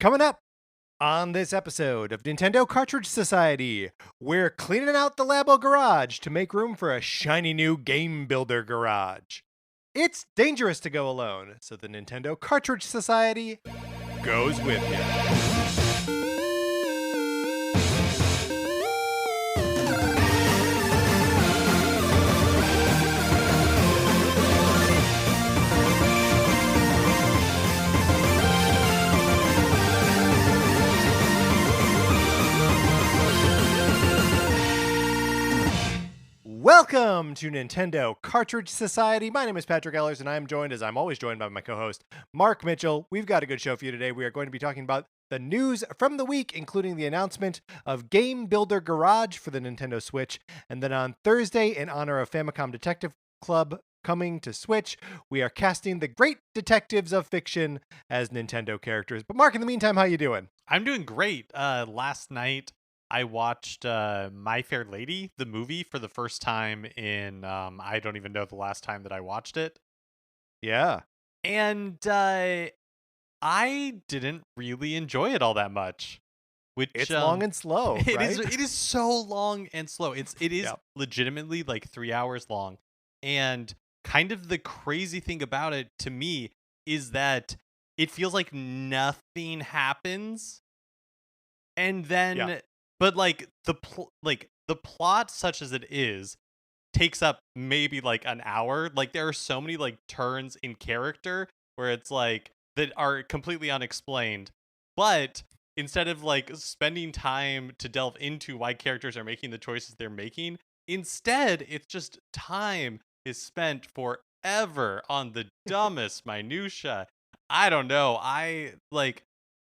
Coming up on this episode of Nintendo Cartridge Society, we're cleaning out the LABO Garage to make room for a shiny new game builder garage. It's dangerous to go alone, so the Nintendo Cartridge Society goes with you. Welcome to Nintendo Cartridge Society. My name is Patrick Ellers, and I am joined, as I'm always joined by my co-host, Mark Mitchell. We've got a good show for you today. We are going to be talking about the news from the week, including the announcement of Game Builder Garage for the Nintendo Switch. And then on Thursday, in honor of Famicom Detective Club coming to Switch, we are casting the great detectives of fiction as Nintendo characters. But Mark, in the meantime, how you doing? I'm doing great. Last night, I watched My Fair Lady, the movie, for the first time in, I don't even know the last time that I watched it. Yeah. And I didn't really enjoy it all that much. Which It's long and slow, right? It is so long and slow. It is Yep. legitimately like 3 hours long. And kind of the crazy thing about it to me is that it feels like nothing happens. And then... Yeah. But like the plot, such as it is, takes up maybe like an hour. Like there are so many like turns in character where it's like that are completely unexplained. But instead of like spending time to delve into why characters are making the choices they're making, instead it's just time is spent forever on the dumbest minutia. I don't know.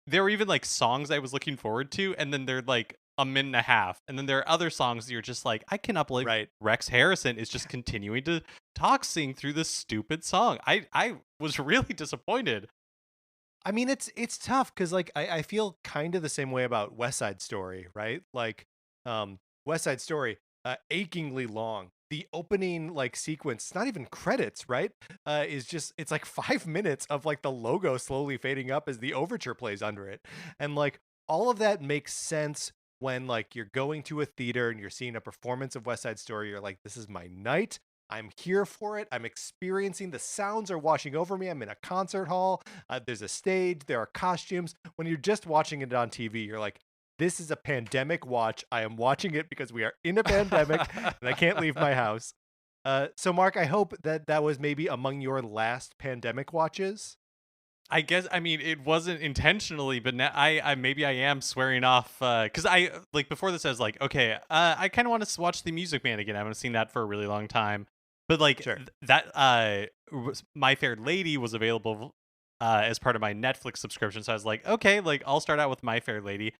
There were even like songs I was looking forward to, and then they're like a minute and a half, and then there are other songs that you're just like, I cannot believe Rex Harrison is just continuing to sing through this stupid song. I was really disappointed. I mean, it's tough because like I feel kind of the same way about West Side Story, right? Like West Side Story, achingly long. The opening like sequence, not even credits, right? It's like 5 minutes of like the logo slowly fading up as the overture plays under it. And like all of that makes sense when like you're going to a theater and you're seeing a performance of West Side Story. You're like, this is my night. I'm here for it. I'm experiencing, the sounds are washing over me. I'm in a concert hall. There's a stage. There are costumes. When you're just watching it on TV, you're like, this is a pandemic watch. I am watching it because we are in a pandemic and I can't leave my house. So Mark, I hope that was maybe among your last pandemic watches. I guess, I mean, it wasn't intentionally, but now I maybe I am swearing off, because I, like, before this I was like, okay, I kind of want to watch The Music Man again. I haven't seen that for a really long time. But, like, Sure. My Fair Lady was available as part of my Netflix subscription, so I was like, okay, like, I'll start out with My Fair Lady.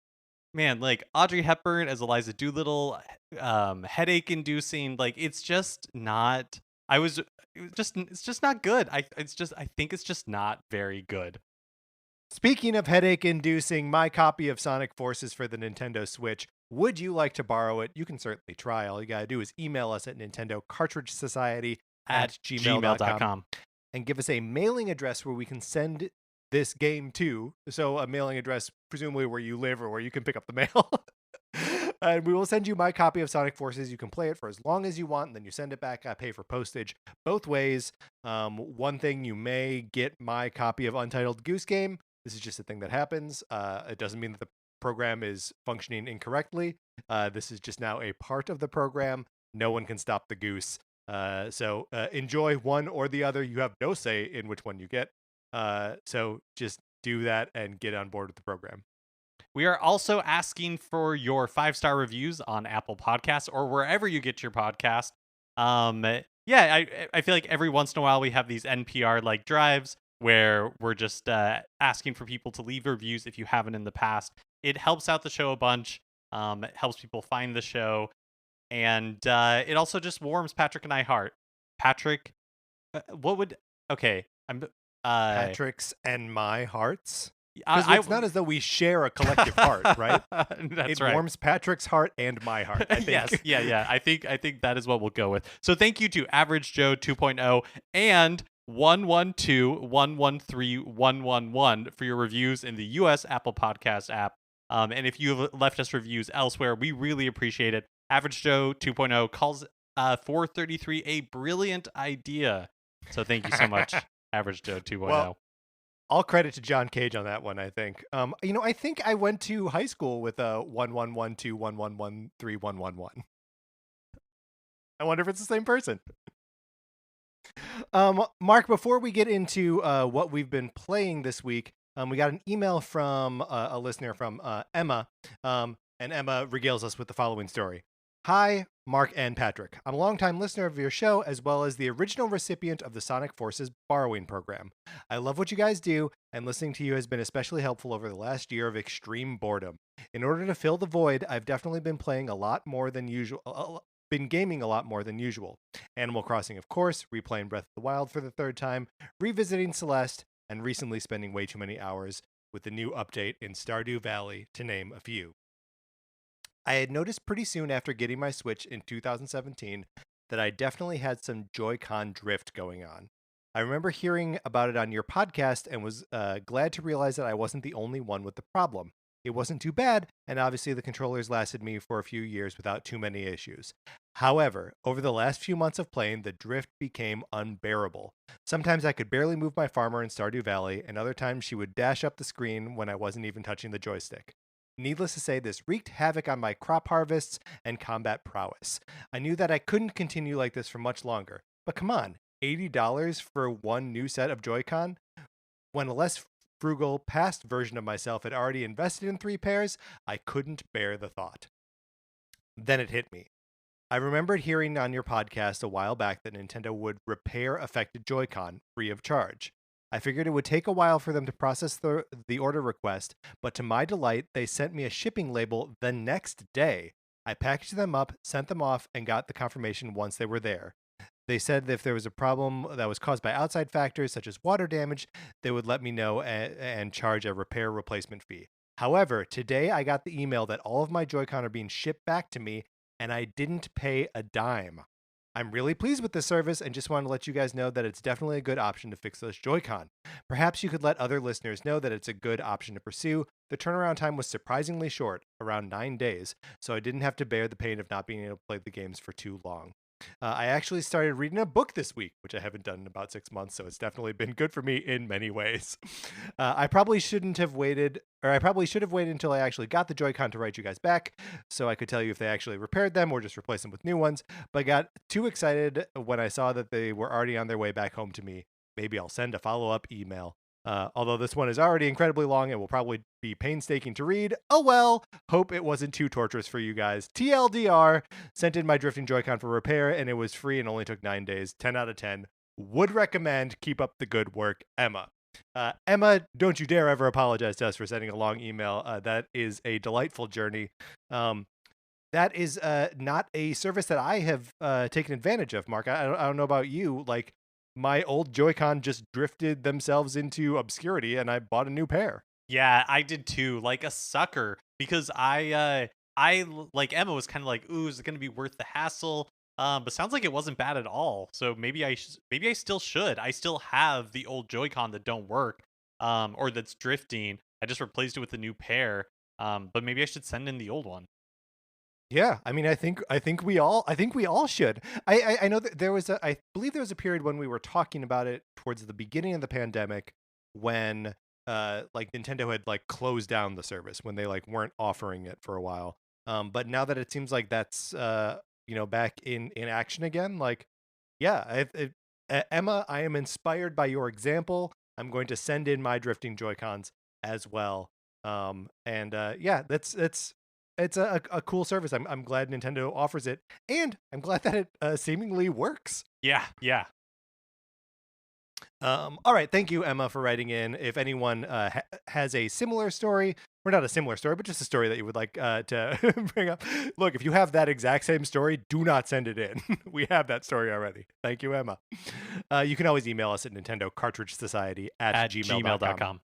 Man, like, Audrey Hepburn as Eliza Doolittle, headache-inducing, like, it's just not... it's just not good. I think it's just not very good. Speaking of headache-inducing, my copy of Sonic Forces for the Nintendo Switch, would you like to borrow it? You can certainly try. All you gotta do is email us at nintendocartridgesociety@gmail.com and give us a mailing address where we can send this game to. So a mailing address, presumably where you live or where you can pick up the mail. And we will send you my copy of Sonic Forces. You can play it for as long as you want, and then you send it back. I pay for postage both ways. One thing, you may get my copy of Untitled Goose Game. This is just a thing that happens. It doesn't mean that the program is functioning incorrectly. This is just now a part of the program. No one can stop the goose. So enjoy one or the other. You have no say in which one you get. So just do that and get on board with the program. We are also asking for your 5-star reviews on Apple Podcasts or wherever you get your podcast. I feel like every once in a while we have these NPR like drives where we're just asking for people to leave reviews if you haven't in the past. It helps out the show a bunch. It helps people find the show, and it also just warms Patrick and I heart. Patrick, Patrick's and my hearts. Because it's not as though we share a collective heart, right? It right. Warms Patrick's heart and my heart, I think. Yes, yeah. I think that is what we'll go with. So thank you to Average Joe 2.0 and 112113111 for your reviews in the US Apple Podcast app. And if you have left us reviews elsewhere, we really appreciate it. Average Joe 2.0 calls 433 a brilliant idea. So thank you so much, Average Joe 2.0. Well, all credit to John Cage on that one, I think. I think I went to high school with a 111211131111. I wonder if it's the same person. Mark, before we get into what we've been playing this week, we got an email from a listener from Emma, and Emma regales us with the following story. Hi, Mark and Patrick. I'm a longtime listener of your show, as well as the original recipient of the Sonic Forces borrowing program. I love what you guys do, and listening to you has been especially helpful over the last year of extreme boredom. In order to fill the void, I've definitely been playing a lot more than usual. Been gaming a lot more than usual. Animal Crossing, of course, replaying Breath of the Wild for the third time, revisiting Celeste, and recently spending way too many hours with the new update in Stardew Valley, to name a few. I had noticed pretty soon after getting my Switch in 2017 that I definitely had some Joy-Con drift going on. I remember hearing about it on your podcast and was glad to realize that I wasn't the only one with the problem. It wasn't too bad, and obviously the controllers lasted me for a few years without too many issues. However, over the last few months of playing, the drift became unbearable. Sometimes I could barely move my farmer in Stardew Valley, and other times she would dash up the screen when I wasn't even touching the joystick. Needless to say, this wreaked havoc on my crop harvests and combat prowess. I knew that I couldn't continue like this for much longer. But come on, $80 for one new set of Joy-Con? When a less frugal past version of myself had already invested in 3 pairs, I couldn't bear the thought. Then it hit me. I remembered hearing on your podcast a while back that Nintendo would repair affected Joy-Con free of charge. I figured it would take a while for them to process the order request, but to my delight, they sent me a shipping label the next day. I packaged them up, sent them off, and got the confirmation once they were there. They said that if there was a problem that was caused by outside factors such as water damage, they would let me know and charge a repair replacement fee. However, today I got the email that all of my Joy-Con are being shipped back to me, and I didn't pay a dime. I'm really pleased with this service and just want to let you guys know that it's definitely a good option to fix those Joy-Con. Perhaps you could let other listeners know that it's a good option to pursue. The turnaround time was surprisingly short, around 9 days, so I didn't have to bear the pain of not being able to play the games for too long. I actually started reading a book this week, which I haven't done in about 6 months, so it's definitely been good for me in many ways. I probably should have waited until I actually got the Joy-Con to write you guys back, so I could tell you if they actually repaired them or just replaced them with new ones, but I got too excited when I saw that they were already on their way back home to me. Maybe I'll send a follow-up email. Although this one is already incredibly long and will probably be painstaking to read. Oh well, hope it wasn't too torturous for you guys. TLDR, sent in my drifting Joy-Con for repair and it was free and only took 9 days. 10 out of 10. Would recommend. Keep up the good work, Emma. Emma, don't you dare ever apologize to us for sending a long email. That is a delightful journey. That is not a service that I have taken advantage of, Mark. I don't know about you. Like, my old Joy-Con just drifted themselves into obscurity and I bought a new pair. Yeah, I did too, like a sucker, because I like Emma was kind of like, ooh, is it going to be worth the hassle? But sounds like it wasn't bad at all. So maybe I still should. I still have the old Joy-Con that don't work, or that's drifting. I just replaced it with a new pair. But maybe I should send in the old one. Yeah, I mean, I think we all should. I know that I believe there was a period when we were talking about it towards the beginning of the pandemic when like Nintendo had like closed down the service, when they like weren't offering it for a while. But now that it seems like that's back in action again, like yeah, Emma, I am inspired by your example. I'm going to send in my drifting Joy-Cons as well. Yeah, it's a cool service. I'm glad Nintendo offers it, and I'm glad that it seemingly works. Yeah. All right, thank you, Emma, for writing in. If anyone has a similar story, or not a similar story, but just a story that you would like to bring up, look, if you have that exact same story, do not send it in. We have that story already. Thank you, Emma. You can always email us at Nintendo Cartridge Society at gmail.com.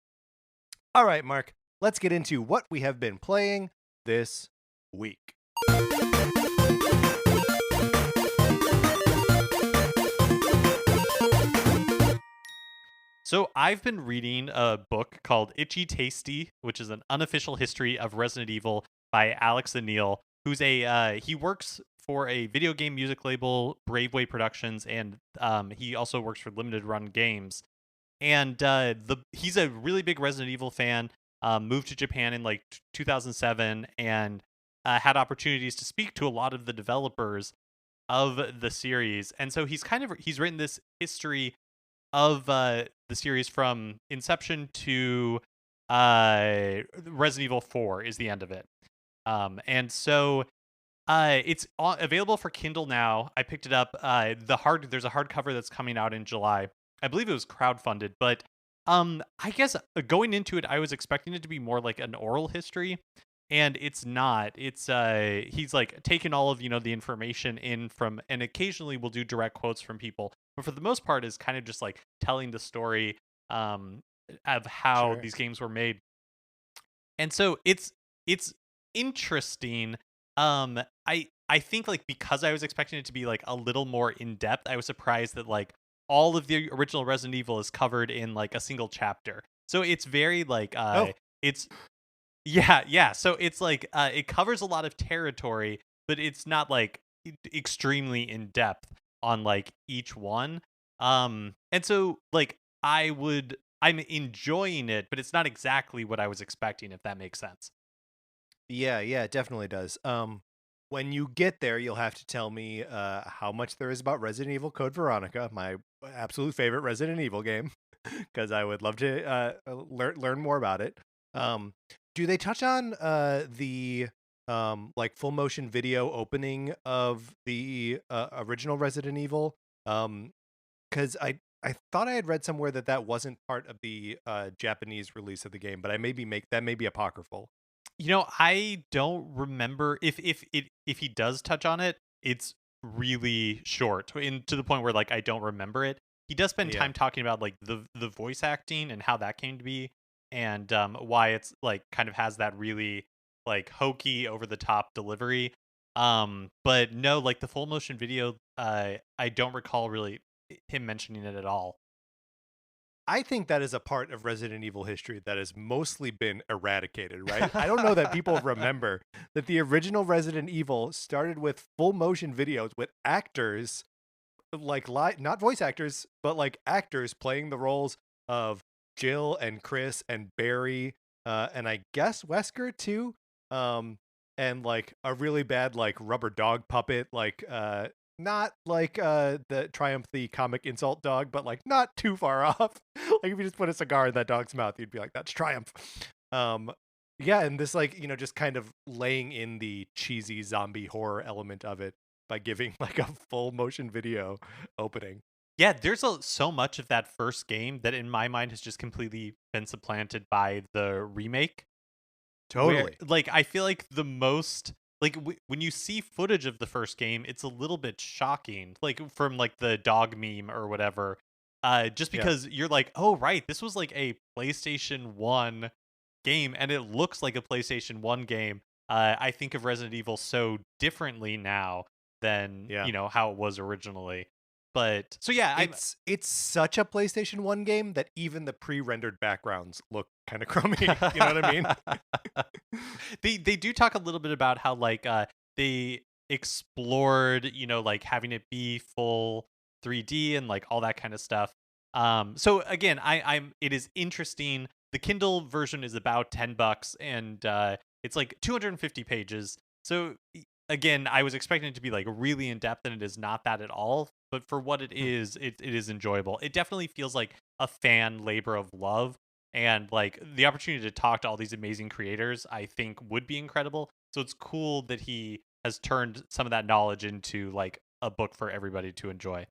All right, Mark, let's get into what we have been playing this week. So I've been reading a book called Itchy Tasty, which is an unofficial history of Resident Evil by Alex Neal, who's he works for a video game music label, Braveway Productions, and he also works for Limited Run Games. And he's a really big Resident Evil fan. Moved to Japan in like 2007, and had opportunities to speak to a lot of the developers of the series. And so he's written this history of the series from inception to Resident Evil 4 is the end of it. And so it's available for Kindle now. I picked it up. There's a hardcover that's coming out in July. I believe it was crowdfunded, but I guess going into it, I was expecting it to be more like an oral history, and it's not. It's he's like taken all of the information in from, and occasionally will do direct quotes from people, but for the most part is kind of just like telling the story of how Sure. these games were made. And so it's interesting. I think like because I was expecting it to be like a little more in depth, I was surprised that like all of the original Resident Evil is covered in like a single chapter. So it's very like Oh, it's yeah. So it's like it covers a lot of territory, but it's not like extremely in depth on like each one. And so like I'm enjoying it, but it's not exactly what I was expecting, if that makes sense. yeah, yeah, it definitely does. When you get there, you'll have to tell me how much there is about Resident Evil Code Veronica, my absolute favorite Resident Evil game, because I would love to learn more about it. Um, do they touch on the like full motion video opening of the original Resident Evil? Because I thought I had read somewhere that that wasn't part of the Japanese release of the game, but I maybe make that may be apocryphal. I don't remember if he does touch on it. It's really short, to the point where like I don't remember it. He does spend Yeah. time talking about like the voice acting and how that came to be, and why it's like kind of has that really like hokey over the top delivery. But no, like the full motion video, I don't recall really him mentioning it at all. I think that is a part of Resident Evil history that has mostly been eradicated, right? I don't know that people remember that the original Resident Evil started with full motion videos with actors like not voice actors, but like actors playing the roles of Jill and Chris and Barry, and I guess Wesker too. Um, and like a really bad like rubber dog puppet, like not like the Triumph the comic insult dog, but like not too far off. Like if you just put a cigar in that dog's mouth, you'd be like, that's Triumph. Um, yeah, and this like just kind of laying in the cheesy zombie horror element of it by giving like a full motion video opening. Yeah, there's so much of that first game that in my mind has just completely been supplanted by the remake. Where Totally. like I feel like the most like when you see footage of the first game, it's a little bit shocking, like from like the dog meme or whatever. Just Yeah. because you're like, oh right, this was like a PlayStation 1 game, and it looks like a PlayStation 1 game. I think of Resident Evil so differently now than Yeah. how it was originally. But so yeah, I'm It's such a PlayStation 1 game that even the pre-rendered backgrounds look kind of crummy. You know what I mean? they do talk a little bit about how like they explored like having it be full 3D and like all that kind of stuff. So again, I'm it is interesting. The Kindle version is about $10, and it's like 250 pages. So again, I was expecting it to be like really in depth, and it is not that at all. But for what it Hmm. is, it is enjoyable. It definitely feels like a fan labor of love, and like the opportunity to talk to all these amazing creators, I think would be incredible. So it's cool that he has turned some of that knowledge into like a book for everybody to enjoy.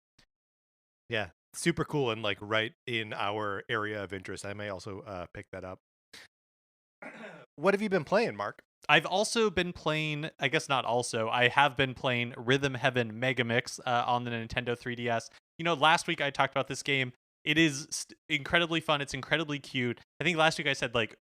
Yeah. Super cool and like right in our area of interest. I may also pick that up. What have you been playing, Mark? I've also been playing, I guess not also, I have been playing Rhythm Heaven Megamix on the Nintendo 3DS. Last week I talked about this game. It is incredibly fun. It's incredibly cute. I think last week I said, like,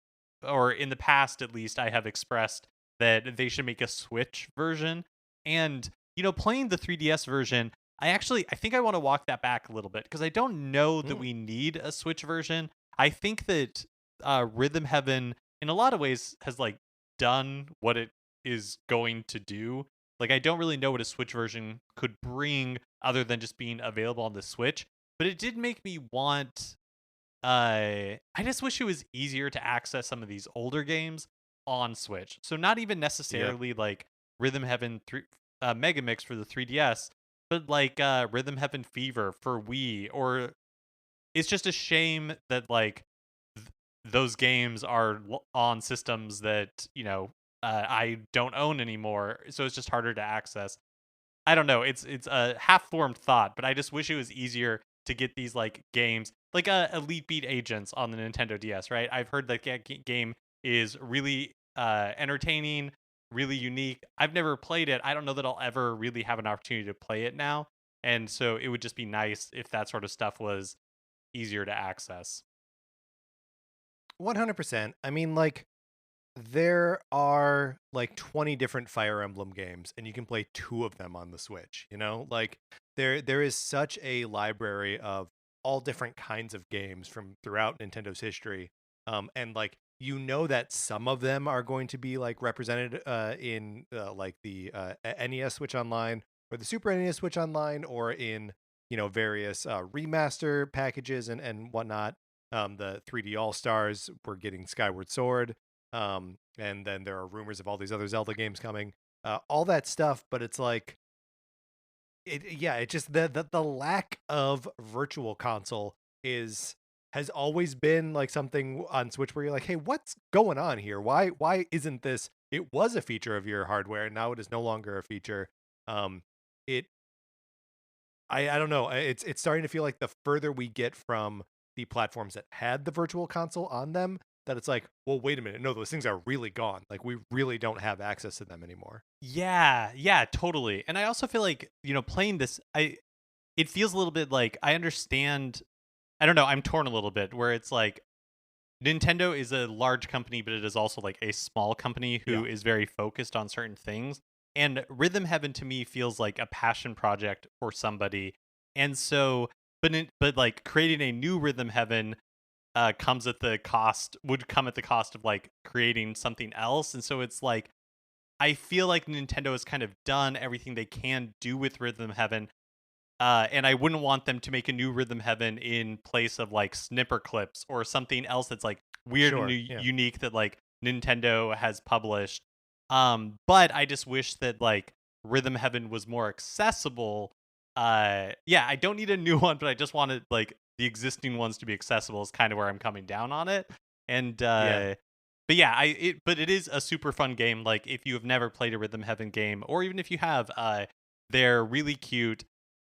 or in the past at least, I have expressed that they should make a Switch version. And, playing the 3DS version, I think I want to walk that back a little bit because I don't know that Mm, we need a Switch version. I think that Rhythm Heaven, in a lot of ways, has like done what it is going to do. Like, I don't really know what a Switch version could bring other than just being available on the Switch. But it did make me want. I just wish it was easier to access some of these older games on Switch. So not even yeah. necessarily like Rhythm Heaven 3, Megamix for the 3DS, but like Rhythm Heaven Fever for Wii. Or it's just a shame that like th- those games are on systems that I don't own anymore. So it's just harder to access. I don't know. It's a half formed thought, but I just wish it was easier to get these like games, like Elite Beat Agents on the Nintendo DS. Right? I've heard that game is really entertaining, really unique. I've never played it. I don't know that I'll ever really have an opportunity to play it now, and so it would just be nice if that sort of stuff was easier to access. 100%. I mean, like, there are like 20 different Fire Emblem games, and you can play two of them on the Switch, you know? Like, there is such a library of all different kinds of games from throughout Nintendo's history. And like, you know that some of them are going to be like represented in like the NES Switch Online or the Super NES Switch Online, or in, you know, various remaster packages and whatnot. The 3D All Stars, we're getting Skyward Sword, and then there are rumors of all these other Zelda games coming, all that stuff. But it's like, yeah, it just the lack of virtual console is has always been like something on Switch where you're like, hey, what's going on here? Why isn't this? It was a feature of your hardware, and now it is no longer a feature. Um, it I don't know. It's starting to feel like the further we get from the platforms that had the virtual console on them, that it's like, well, wait a minute, no, those things are really gone. Like, we really don't have access to them anymore. Yeah, yeah, totally. And I also feel like, playing this, it feels a little bit like I understand. I don't know, I'm torn a little bit where it's like Nintendo is a large company, but it is also like a small company Yeah, who is very focused on certain things. And Rhythm Heaven to me feels like a passion project for somebody. And so, but like creating a new Rhythm Heaven would come at the cost of like creating something else. And so it's like I feel like Nintendo has kind of done everything they can do with Rhythm Heaven, and I wouldn't want them to make a new Rhythm Heaven in place of like Snipper Clips or something else that's like weird and sure, yeah. unique that like Nintendo has published. But I just wish that like Rhythm Heaven was more accessible. Yeah, I don't need a new one, but I just wanted like the existing ones to be accessible is kind of where I'm coming down on it. And Yeah. but yeah, but it is a super fun game. Like if you have never played a Rhythm Heaven game, or even if you have, they're really cute.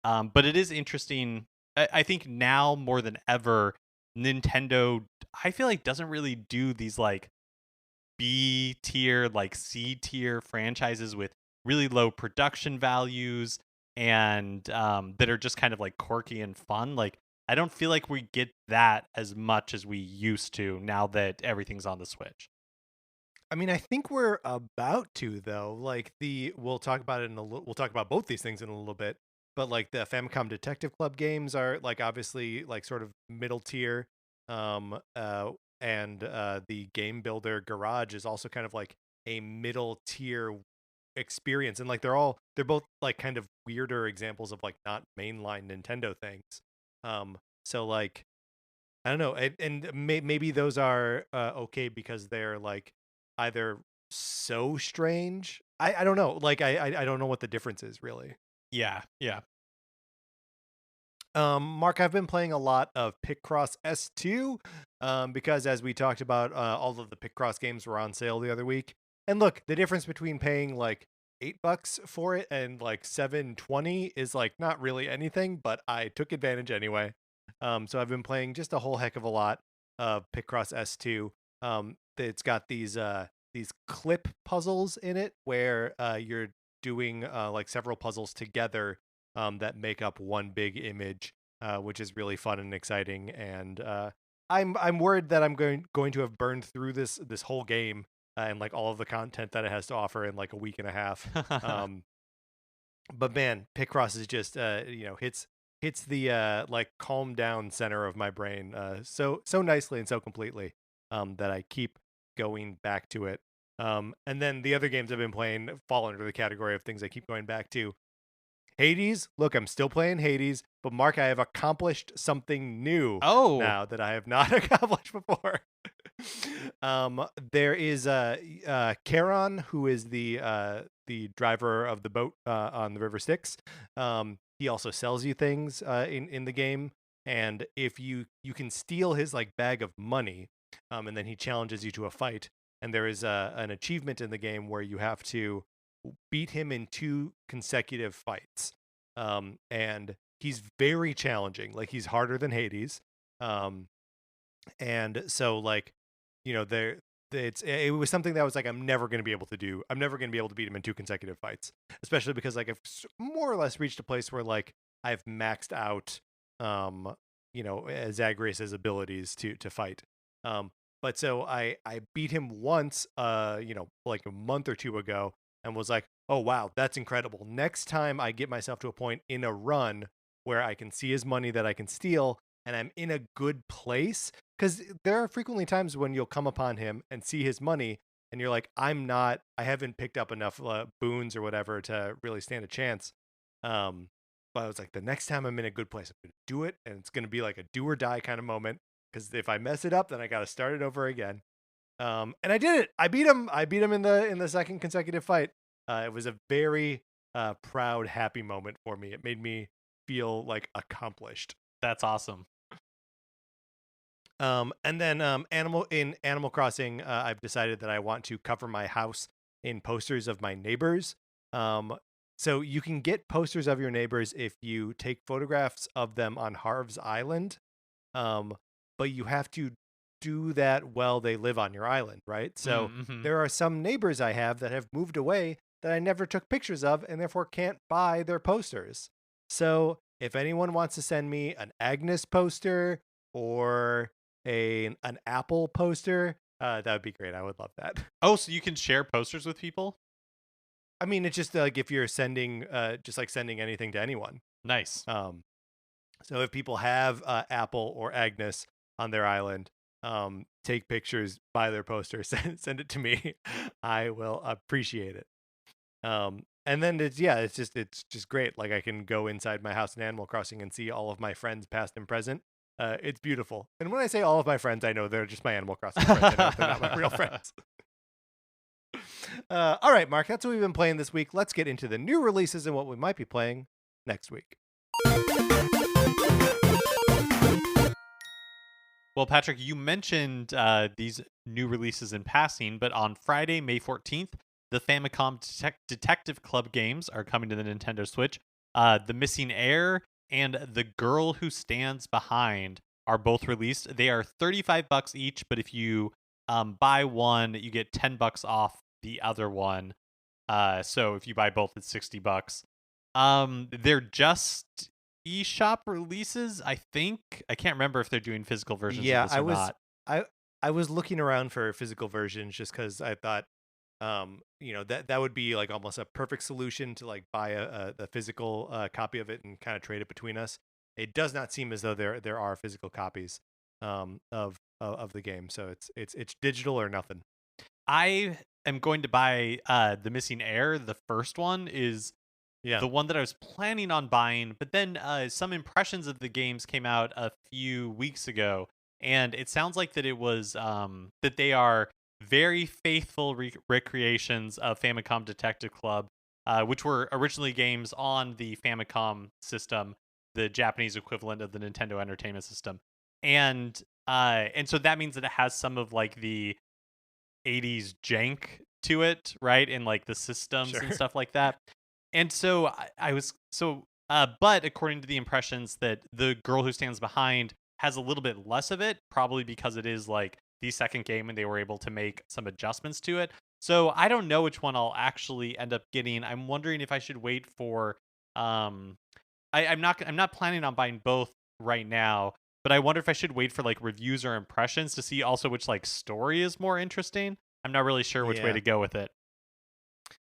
But it is interesting. I think now more than ever, Nintendo, I feel like doesn't really do these like B tier, like C tier franchises with really low production values and that are just kind of like quirky and fun. Like I don't feel like we get that as much as we used to now that everything's on the Switch. I mean, I think we're about to, though. Like, we'll talk about it we'll talk about both these things in a little bit. But like, the Famicom Detective Club games are like obviously like sort of middle tier. Um uh and the Game Builder Garage is also kind of like a middle tier experience, and like they're both like kind of weirder examples of like not mainline Nintendo things. So like, I don't know, and maybe those are okay because they're like either so strange. I don't know. Like, I don't know what the difference is really. Yeah, yeah. Mark, I've been playing a lot of Picross S2, because as we talked about, all of the Picross games were on sale the other week. And look, the difference between paying like $8 for it and like 720 is like not really anything, but I took advantage anyway. So I've been playing just a whole heck of a lot of Picross S2. It's got these clip puzzles in it where you're doing like several puzzles together, that make up one big image, which is really fun and exciting. And I'm worried that I'm going to have burned through this whole game, and like all of the content that it has to offer in like a week and a half. Um, but man, Picross is just hits the like calm down center of my brain so nicely and so completely that I keep going back to it. And then the other games I've been playing fall under the category of things I keep going back to. Hades, look, I'm still playing Hades, but Mark, I have accomplished something new Oh, now that I have not accomplished before. There is Charon, who is the driver of the boat on the River Styx. He also sells you things in the game, and if you can steal his like bag of money, and then he challenges you to a fight. And there is an achievement in the game where you have to beat him in 2 consecutive fights. And he's very challenging. Like he's harder than Hades. And so like, there it was something that I was like, I'm never going to be able to do. I'm never going to be able to beat him in 2 consecutive fights, especially because like I've more or less reached a place where like I've maxed out, Zagreus's abilities to fight. But so I beat him once, like a month or 2 ago, and was like, oh wow, that's incredible. Next time I get myself to a point in a run where I can see his money that I can steal, and I'm in a good place, because there are frequently times when you'll come upon him and see his money, and you're like, I haven't picked up enough boons or whatever to really stand a chance. But I was like, the next time I'm in a good place, I'm gonna do it, and it's gonna be like a do or die kind of moment. Because if I mess it up, then I got to start it over again. And I did it. I beat him. I beat him in the second consecutive fight. It was a very proud, happy moment for me. It made me feel like accomplished. that's awesome. And then Animal Crossing, I've decided that I want to cover my house in posters of my neighbors. So you can get posters of your neighbors if you take photographs of them on Harv's Island. But you have to do that while they live on your island, right? So Mm-hmm. there are some neighbors I have that have moved away that I never took pictures of and therefore can't buy their posters. So if anyone wants to send me an Agnes poster or an Apple poster, that would be great. I would love that. Oh, so you can share posters with people? I mean, it's just like if you're sending, just like sending anything to anyone. Nice. So if people have Apple or Agnes on their island, take pictures, buy their poster, send it to me. I will appreciate it. And then it's just great. Like I can go inside my house in Animal Crossing and see all of my friends, past and present. It's beautiful. And when I say all of my friends, I know they're just my Animal Crossing friends. I know they're not my real friends. All right, Mark, that's what we've been playing this week. Let's get into the new releases and what we might be playing next week. Well, Patrick, you mentioned these new releases in passing, but on Friday, May 14th, the Famicom Detective Club games are coming to the Nintendo Switch. The Missing Heir and The Girl Who Stands Behind are both released. They are $35 each, but if you buy one, you get $10 off the other one. So if you buy both, it's $60. They're just eShop releases, I think. I can't remember if they're doing physical versions of this or not. I was looking around for physical versions just because I thought, that would be like almost a perfect solution to like buy the physical copy of it and kind of trade it between us. It does not seem as though there are physical copies of the game, so it's digital or nothing. I am going to buy The Missing Heir. The first one is the one that I was planning on buying, but then some impressions of the games came out a few weeks ago, and it sounds like that it was that they are very faithful recreations of Famicom Detective Club, which were originally games on the Famicom system, the Japanese equivalent of the Nintendo Entertainment System, and so that means that it has some of like the 80s jank to it, right? And like the systems and stuff like that. And so I was but according to the impressions, that The Girl Who Stands Behind has a little bit less of it, probably because it is like the second game and they were able to make some adjustments to it. So I don't know which one I'll actually end up getting. I'm wondering if I should wait for I'm not planning on buying both right now, but I wonder if I should wait for like reviews or impressions to see also which like story is more interesting. I'm not really sure which way to go with it.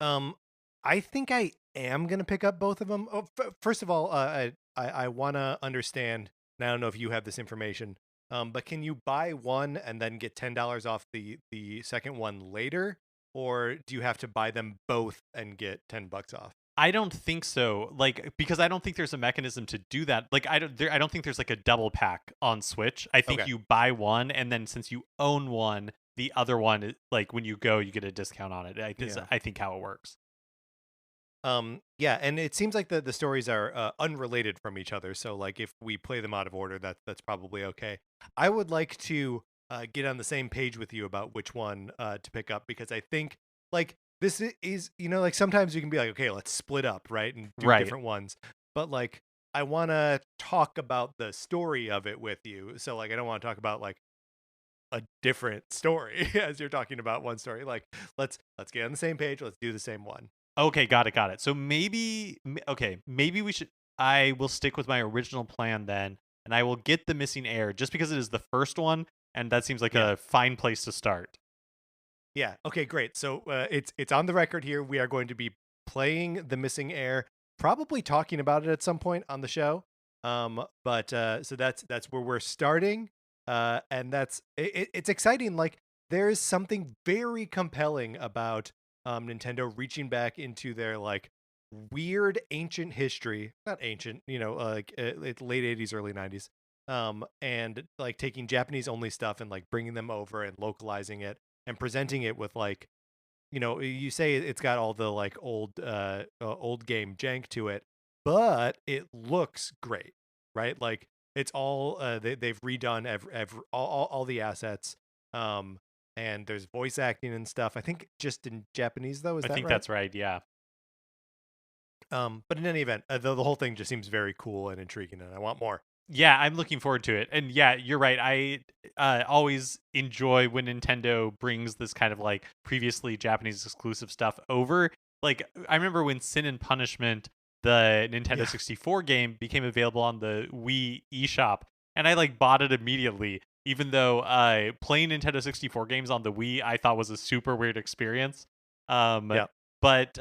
I think I am gonna pick up both of them. Oh, first of all, I wanna understand. And I don't know if you have this information, but can you buy one and then get $10 off the second one later, or do you have to buy them both and get $10 off? I don't think so. Like, because I don't think there's a mechanism to do that. Like, I don't think there's like a double pack on Switch. I think Okay. you buy one, and then since you own one, the other one, like when you go, you get a discount on it. Yeah. I think how it works. Yeah, and it seems like the stories are unrelated from each other. So like if we play them out of order, that's probably okay. I would like to get on the same page with you about which one to pick up, because I think like this is, like sometimes you can be like, okay, let's split up, right, and do Right. different ones. But like I want to talk about the story of it with you. So like I don't want to talk about like a different story as you're talking about one story. Like let's get on the same page. Let's do the same one. Okay, got it, got it. So okay, maybe we should. I will stick with my original plan then, and I will get the missing air just because it is the first one, and that seems like Yeah. a fine place to start. Yeah. Okay. Great. So it's on the record here. We are going to be playing the missing air, probably talking about it at some point on the show. But so that's where we're starting. And it's exciting. Like there is something very compelling about Nintendo reaching back into their like weird ancient history. Not ancient, like it's late 80s, early 90s. And like taking Japanese only stuff and like bringing them over and localizing it and presenting it with like, you say it's got all the like old game jank to it, but it looks great, right? Like it's all they've redone all the assets, and there's voice acting and stuff. I think just in Japanese though, is I that think right? that's right. Yeah. But in any event, the whole thing just seems very cool and intriguing, and I want more. Yeah, I'm looking forward to it. And yeah, you're right. I always enjoy when Nintendo brings this kind of like previously Japanese exclusive stuff over. Like, I remember when Sin and Punishment, the Nintendo Yeah. 64 game, became available on the Wii eShop, and I like bought it immediately, even though playing Nintendo 64 games on the Wii I thought was a super weird experience. Um, Yeah. but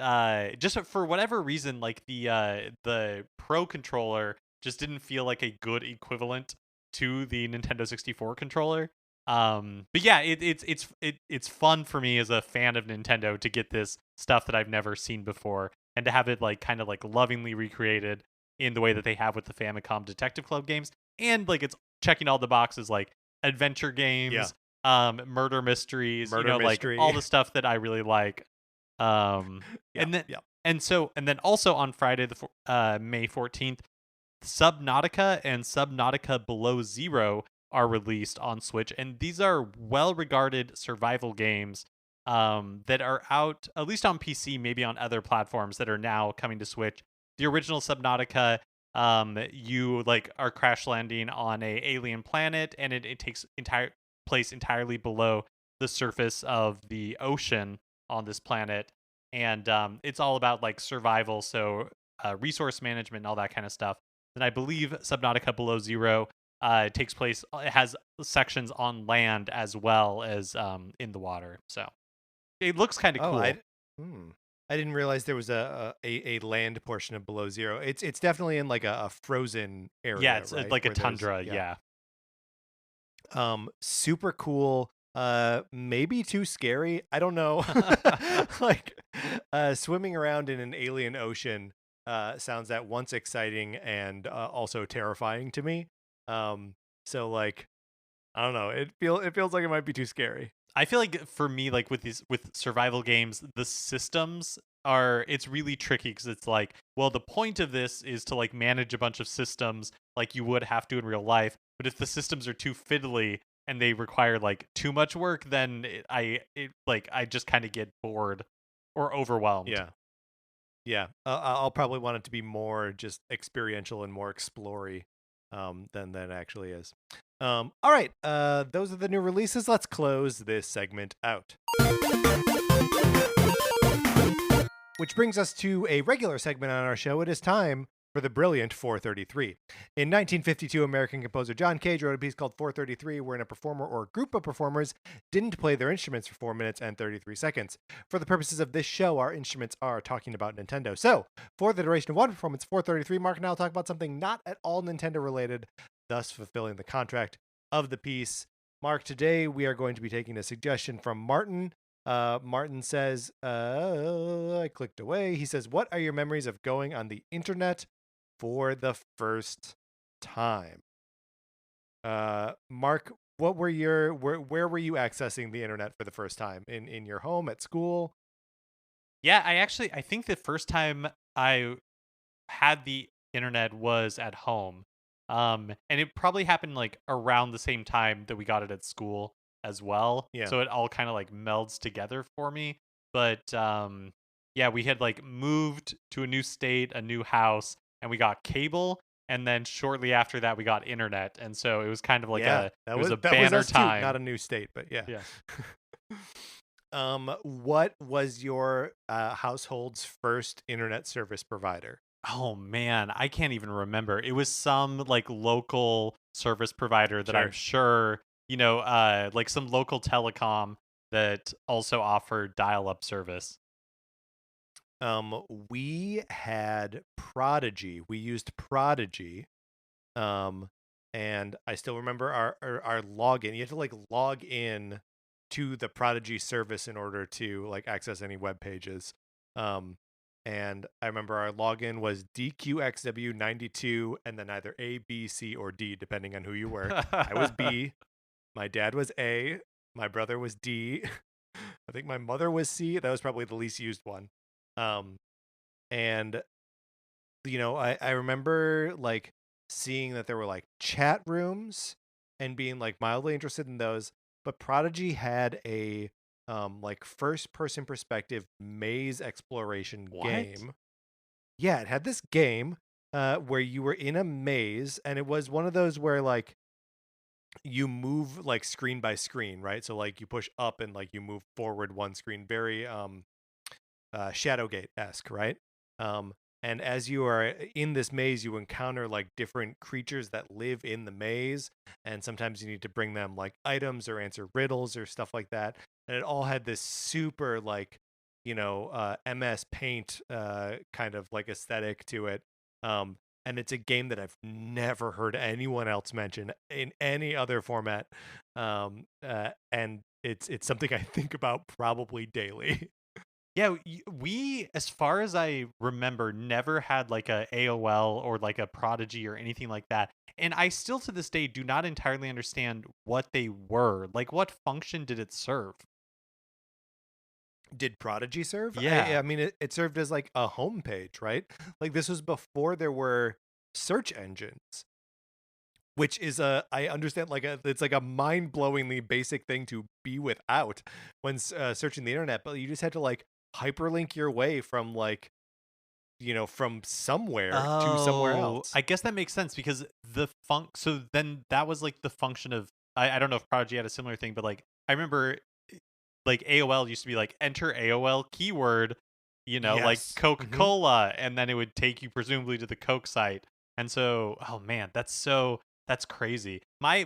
just for whatever reason, like the Pro controller just didn't feel like a good equivalent to the Nintendo 64 controller. But yeah, it's fun for me as a fan of Nintendo to get this stuff that I've never seen before and to have it like kind of like lovingly recreated in the way that they have with the Famicom Detective Club games, and like it's checking all the boxes like adventure games, murder mysteries, Murder mystery. like all the stuff that I really like. And then and then also on Friday the May 14th, Subnautica and Subnautica Below Zero are released on Switch, and these are well-regarded survival games that are out at least on PC, maybe on other platforms that are now coming to Switch. The original Subnautica, you like are crash landing on a alien planet, and it takes place entirely below the surface of the ocean on this planet, and it's all about like survival, so resource management and all that kind of stuff. And I believe Subnautica Below Zero takes place. It has sections on land as well as in the water, so it looks kind of cool. I didn't realize there was a land portion of Below Zero. It's definitely in like a frozen area. Yeah, it's right? like a Where tundra. Yeah. Super cool. Maybe too scary. I don't know. Like swimming around in an alien ocean sounds at once exciting and also terrifying to me. So like I don't know. It feels like it might be too scary. I feel like for me, like with survival games, the systems it's really tricky because it's like, well, the point of this is to like manage a bunch of systems like you would have to in real life. But if the systems are too fiddly and they require like too much work, then I just kind of get bored or overwhelmed. Yeah. I'll probably want it to be more just experiential and more explory than that actually is. All right. Those are the new releases. Let's close this segment out. Which brings us to a regular segment on our show. It is time for the brilliant 433. In 1952, American composer John Cage wrote a piece called 433, wherein a performer or group of performers didn't play their instruments for 4 minutes and 33 seconds. For the purposes of this show, our instruments are talking about Nintendo. So, for the duration of one performance, 433, Mark and I will talk about something not at all Nintendo related, thus fulfilling the contract of the piece. Mark, today we are going to be taking a suggestion from Martin. Martin says, I clicked away. He says, what are your memories of going on the internet for the first time? Mark, where were you accessing the internet for the first time? In your home, at school? Yeah, I think the first time I had the internet was at home. And it probably happened like around the same time that we got it at school as well. Yeah. So it all kind of like melds together for me. But yeah, we had like moved to a new state, a new house, and we got cable. And then shortly after that, we got internet. And so it was kind of like that it was was a that was banner us time. too, not a new state, but yeah. Yeah. What was your household's first internet service provider? Oh man, I can't even remember. It was some like local service provider that I'm sure, like some local telecom that also offered dial-up service. We had Prodigy. We used Prodigy. And I still remember our login. You had to like log in to the Prodigy service in order to like access any web pages. And I remember our login was DQXW92 and then either A, B, C, or D, depending on who you were. I was B. My dad was A. My brother was D. I think my mother was C. That was probably the least used one. And, I remember like seeing that there were like chat rooms and being like mildly interested in those. But Prodigy had a like first person perspective maze exploration game. Yeah, it had this game where you were in a maze, and it was one of those where like you move like screen by screen, right? So like you push up and like you move forward one screen, very Shadowgate-esque, right? And as you are in this maze, you encounter like different creatures that live in the maze, and sometimes you need to bring them like items or answer riddles or stuff like that. And it all had this super like, MS Paint kind of like aesthetic to it. And it's a game that I've never heard anyone else mention in any other format. And it's something I think about probably daily. Yeah, we, as far as I remember, never had like a AOL or like a Prodigy or anything like that. And I still to this day do not entirely understand what they were. Like, what function did it serve? Did Prodigy serve? Yeah. I mean, it served as like a homepage, right? Like this was before there were search engines, which is I understand it's like a mind-blowingly basic thing to be without when searching the internet, but you just had to like hyperlink your way from like from somewhere to somewhere else. I guess that makes sense because so then that was like the function of I don't know if Prodigy had a similar thing, but like I remember like AOL used to be like enter AOL keyword, like Yes. Coca-Cola, and then it would take you presumably to the Coke site. And so, oh man, that's crazy. My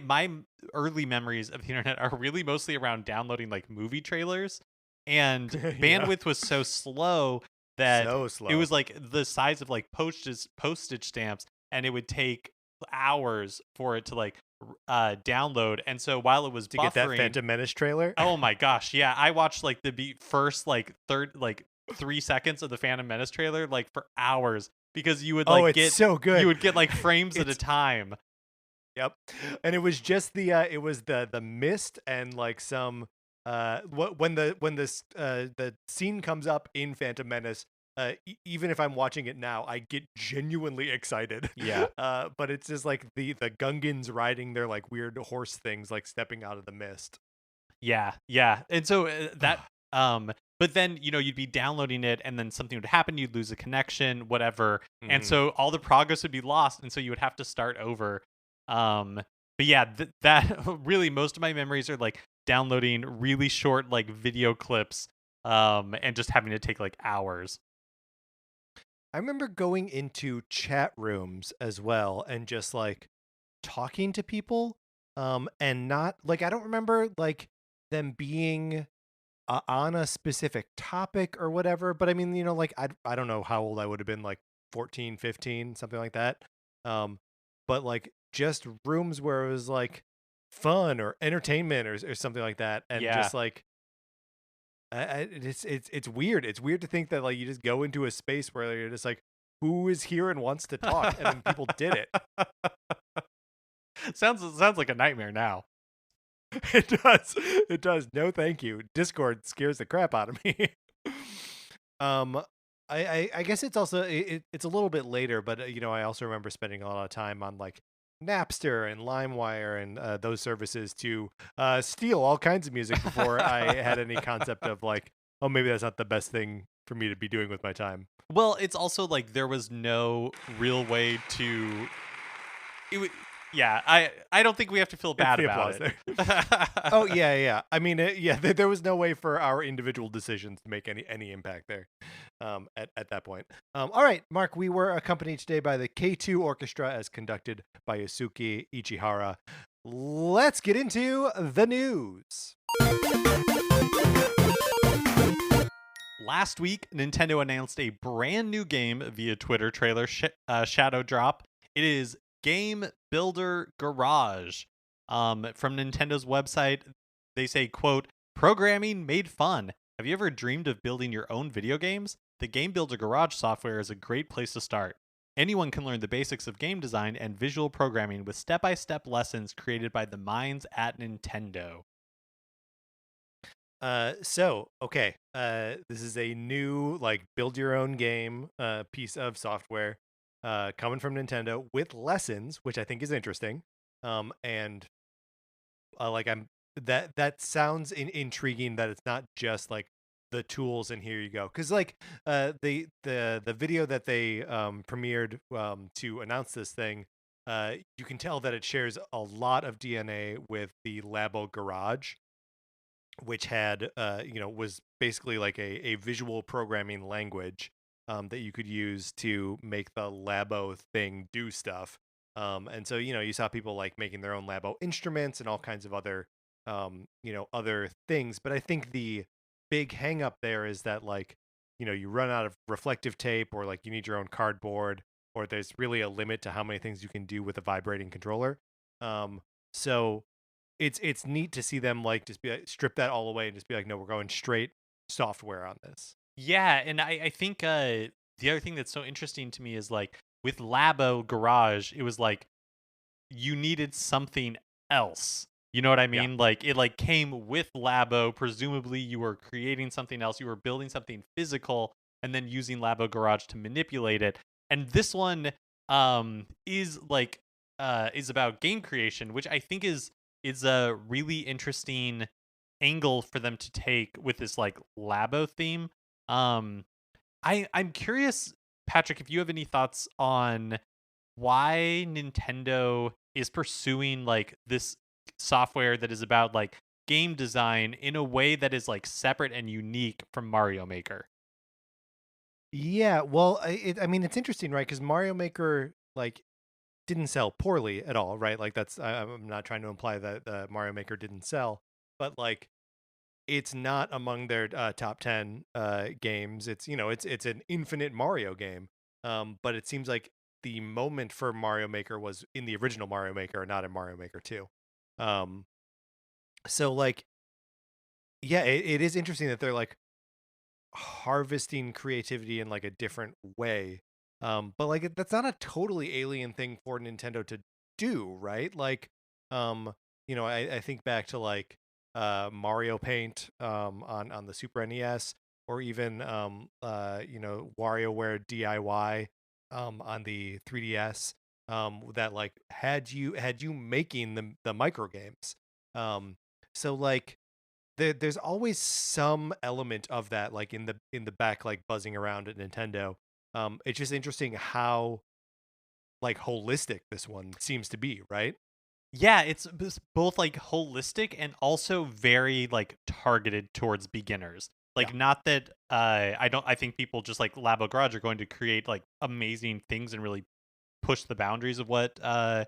early memories of the internet are really mostly around downloading like movie trailers, and bandwidth was so slow that it was like the size of like postage stamps, and it would take hours for it to like download. And so while it was to buffering, get that Phantom Menace trailer. Oh my gosh, yeah, I watched like the first like 3 seconds of the Phantom Menace trailer like for hours because you would like it's so good. You would get like frames at a time. Yep. And it was just the mist and like some when the scene comes up in Phantom Menace, even if I'm watching it now, I get genuinely excited. Yeah. But it's just like the Gungans riding their like weird horse things, like stepping out of the mist. Yeah. And so that but then you'd be downloading it and then something would happen, you'd lose a connection, whatever. And so all the progress would be lost, and so you would have to start over. But yeah, that really most of my memories are like downloading really short like video clips and just having to take like hours. I remember going into chat rooms as well and just like talking to people, and not like I don't remember like them being on a specific topic or whatever, but I mean, like I don't know how old I would have been, like 14, 15, something like that. Um, but like just rooms where it was like fun or entertainment or something like that, and Yeah. just like it's weird. It's weird to think that like you just go into a space where you're just like, who is here and wants to talk, and then people did it. Sounds like a nightmare now. It does. It does. No, thank you. Discord scares the crap out of me. um, I guess it's also it's a little bit later, but I also remember spending a lot of time on like Napster and LimeWire and those services to steal all kinds of music before I had any concept of like, oh, maybe that's not the best thing for me to be doing with my time. Well, it's also like there was no real way to. Yeah, I don't think we have to feel It's bad the about applause it. there. Oh yeah, yeah. I mean, yeah. There was no way for our individual decisions to make any impact there, at that point. All right, Mark. We were accompanied today by the K2 Orchestra, as conducted by Yasuki Ichihara. Let's get into the news. Last week, Nintendo announced a brand new game via Twitter trailer shadow drop. It is Game Builder Garage. From Nintendo's website, they say, quote, "Programming made fun. Have you ever dreamed of building your own video games? The Game Builder Garage software is a great place to start. Anyone can learn the basics of game design and visual programming with step-by-step lessons created by the minds at Nintendo." Okay. This is a new like build your own game piece of software coming from Nintendo with lessons, which I think is interesting. And like that sounds intriguing that it's not just like the tools and here you go, because like the video that they premiered to announce this thing, you can tell that it shares a lot of DNA with the Labo Garage, which had was basically like a visual programming language that you could use to make the Labo thing do stuff. And so you saw people like making their own Labo instruments and all kinds of other other things. But I think the big hang up there is that like you run out of reflective tape, or like you need your own cardboard, or there's really a limit to how many things you can do with a vibrating controller. So it's neat to see them like just be like, strip that all away and just be like, no, we're going straight software on this. Yeah, and I think the other thing that's so interesting to me is like with Labo Garage, it was like you needed something else. You know what I Yeah. mean? Like it like came with Labo. Presumably you were creating something else. You were building something physical and then using Labo Garage to manipulate it. And this one is about game creation, which I think is a really interesting angle for them to take with this like Labo theme. I'm curious, Patrick, if you have any thoughts on why Nintendo is pursuing like this software that is about like game design in a way that is like separate and unique from Mario Maker. Yeah, well, I mean, it's interesting, right? Because Mario Maker like didn't sell poorly at all, right? Like I'm not trying to imply that Mario Maker didn't sell, but like it's not among their top 10 games. It's it's an infinite Mario game. But it seems like the moment for Mario Maker was in the original Mario Maker, not in Mario Maker 2. Um, so like yeah, it is interesting that they're like harvesting creativity in like a different way. But like that's not a totally alien thing for Nintendo to do, right? Like I think back to like Mario Paint on the Super NES, or even WarioWare DIY on the 3DS, that like had you making the micro games. So like there's always some element of that like in the back, like buzzing around at Nintendo. It's just interesting how like holistic this one seems to be, right? Yeah, it's both like holistic and also very like targeted towards beginners. Like, not that I think people just like LABO Garage are going to create like amazing things and really push the boundaries of what a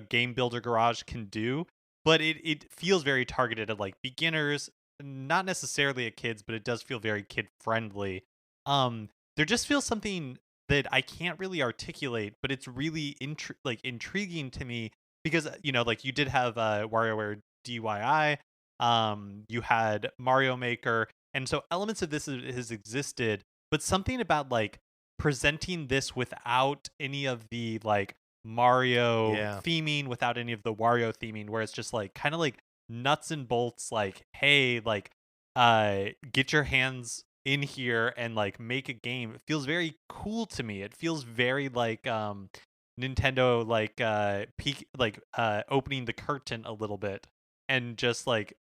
game builder garage can do, but it feels very targeted at like beginners, not necessarily at kids, but it does feel very kid friendly. There just feels something that I can't really articulate, but it's really intriguing to me because like you did have WarioWare DIY, you had Mario Maker, and so elements of this has existed, but something about like presenting this without any of the like Mario Yeah. theming, without any of the Wario theming, where it's just like kind of like nuts and bolts, like, hey, like get your hands in here and like make a game. It feels very cool to me. It feels very like Nintendo like peak like opening the curtain a little bit and just like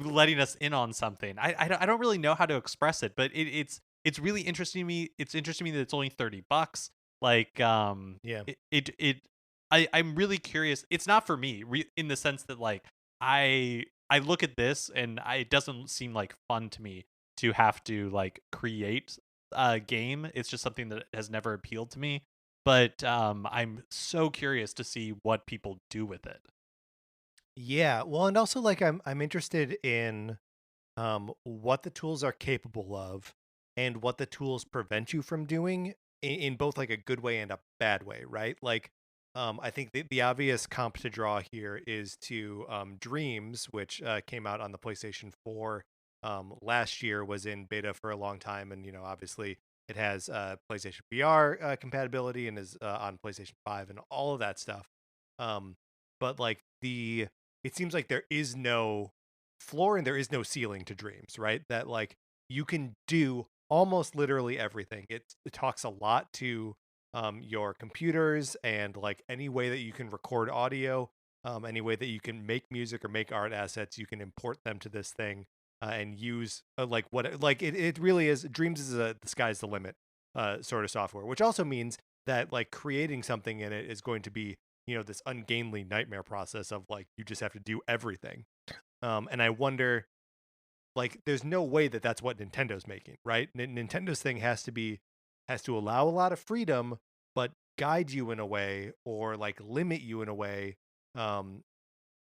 letting us in on something. I don't really know how to express it, but it's really interesting to me. It's interesting to me that it's only $30. Like Yeah. I'm really curious. It's not for me in the sense that like I look at this and it doesn't seem like fun to me to have to like create a game. It's just something that has never appealed to me. But I'm so curious to see what people do with it. Yeah. Well, and also like I'm interested in what the tools are capable of and what the tools prevent you from doing in both like a good way and a bad way, right? Like, I think the obvious comp to draw here is to Dreams, which came out on the PlayStation 4 last year, was in beta for a long time. And, obviously it has PlayStation VR compatibility and is on PlayStation 5 and all of that stuff. But like it seems like there is no floor and there is no ceiling to Dreams, right? That like you can do almost literally everything. It talks a lot to your computers and like any way that you can record audio, any way that you can make music or make art assets, you can import them to this thing and use like it really is. Dreams is the sky's the limit sort of software, which also means that like creating something in it is going to be this ungainly nightmare process of like you just have to do everything. And I wonder, like, there's no way that that's what Nintendo's making, right? Nintendo's thing has to allow a lot of freedom, but guide you in a way or like limit you in a way um,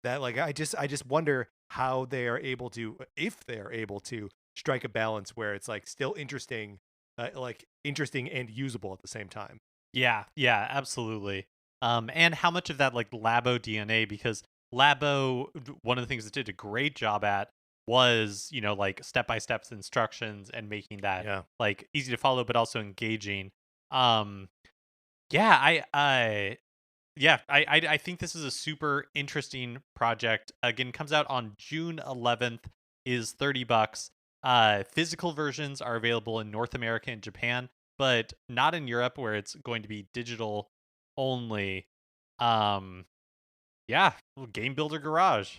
that like I just wonder how they are able to, if they are able to strike a balance where it's like still interesting and usable at the same time. Yeah, yeah, absolutely. And how much of that like Labo DNA, because Labo, one of the things it did a great job at was, like step by steps instructions and making that Yeah. like easy to follow, but also engaging. Um, yeah, I think this is a super interesting project. Again, comes out on June 11th, is $30. Physical versions are available in North America and Japan, but not in Europe where it's going to be digital only. Um yeah, Game Builder Garage.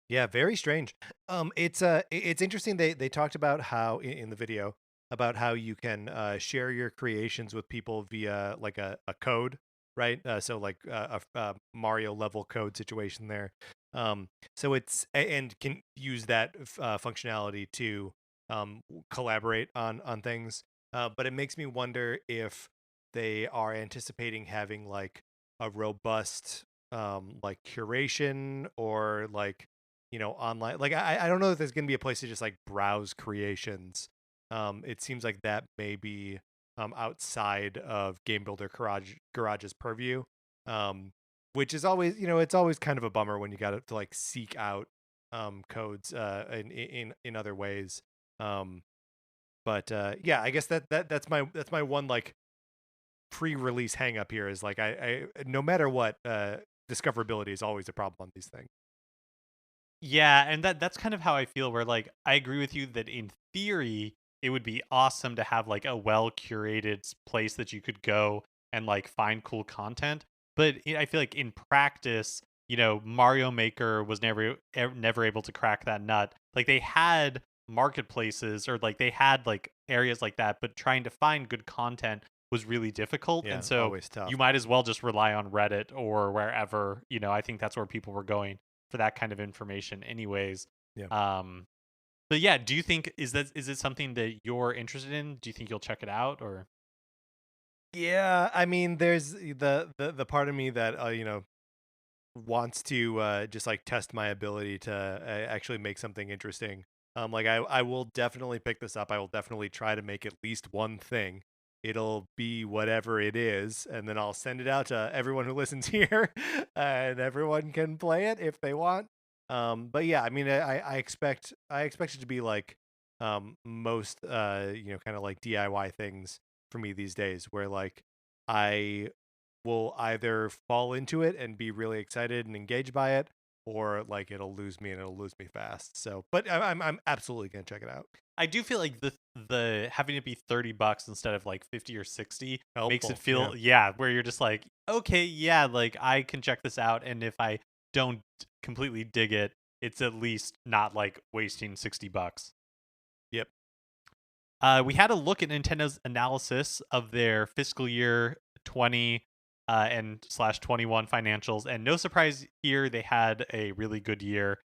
Yeah, very strange. It's interesting. They talked about how in the video about how you can share your creations with people via like a code, right? So like a Mario level code situation there. So and can use that functionality to collaborate on things. But it makes me wonder if they are anticipating having like a robust like curation or like online. Like I don't know if there's gonna be a place to just like browse creations. It seems like that may be outside of Game Builder Garage's purview. Which is always, it's always kind of a bummer when you got to like seek out codes in other ways. Um, but yeah, I guess that's my one like pre-release hang up here is like I no matter what, discoverability is always a problem on these things. Yeah, and that's kind of how I feel where like I agree with you that in theory it would be awesome to have like a well curated place that you could go and like find cool content, but I feel like in practice, Mario Maker was never able to crack that nut. Like they had marketplaces or like they had like areas like that, but trying to find good content was really difficult. And Yeah, so always tough. you might as well just rely on Reddit or wherever, I think that's where people were going for that kind of information anyways. Yeah. Um But yeah, do you think is it something that you're interested in? Do you think you'll check it out or? Yeah, I mean, there's the part of me that wants to just like test my ability to actually make something interesting. Like I will definitely pick this up. I will definitely try to make at least one thing. It'll be whatever it is, and then I'll send it out to everyone who listens here, and everyone can play it if they want. But yeah, I mean, I expect it to be like most kind of like DIY things for me these days, where like I will either fall into it and be really excited and engaged by it, or like it'll lose me and it'll lose me fast. So, but I'm absolutely gonna check it out. I do feel like the having it be $30 instead of like 50 or 60 makes it Helpful, yeah. feel, yeah, where you're just like, okay, yeah, like I can check this out, and if I don't completely dig it, it's at least not like wasting $60. Yep. We had a look at Nintendo's analysis of their fiscal year 20 and slash 21 financials, and no surprise here, they had a really good year.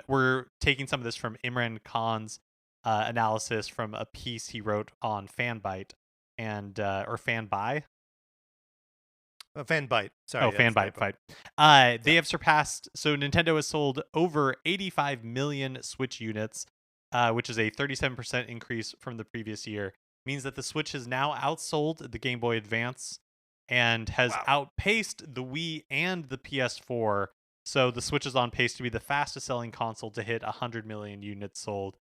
We're taking some of this from Imran Khan's analysis from a piece he wrote on Fanbyte and or Fanby. Fan bite. Oh, Sorry, that's Fanbyte typo. fight. They Yeah. have surpassed. So Nintendo has sold over 85 million Switch units, which is a 37% increase from the previous year. Means that the Switch has now outsold the Game Boy Advance and has Wow. outpaced the Wii and the PS4. So the Switch is on pace to be the fastest selling console to hit 100 million units sold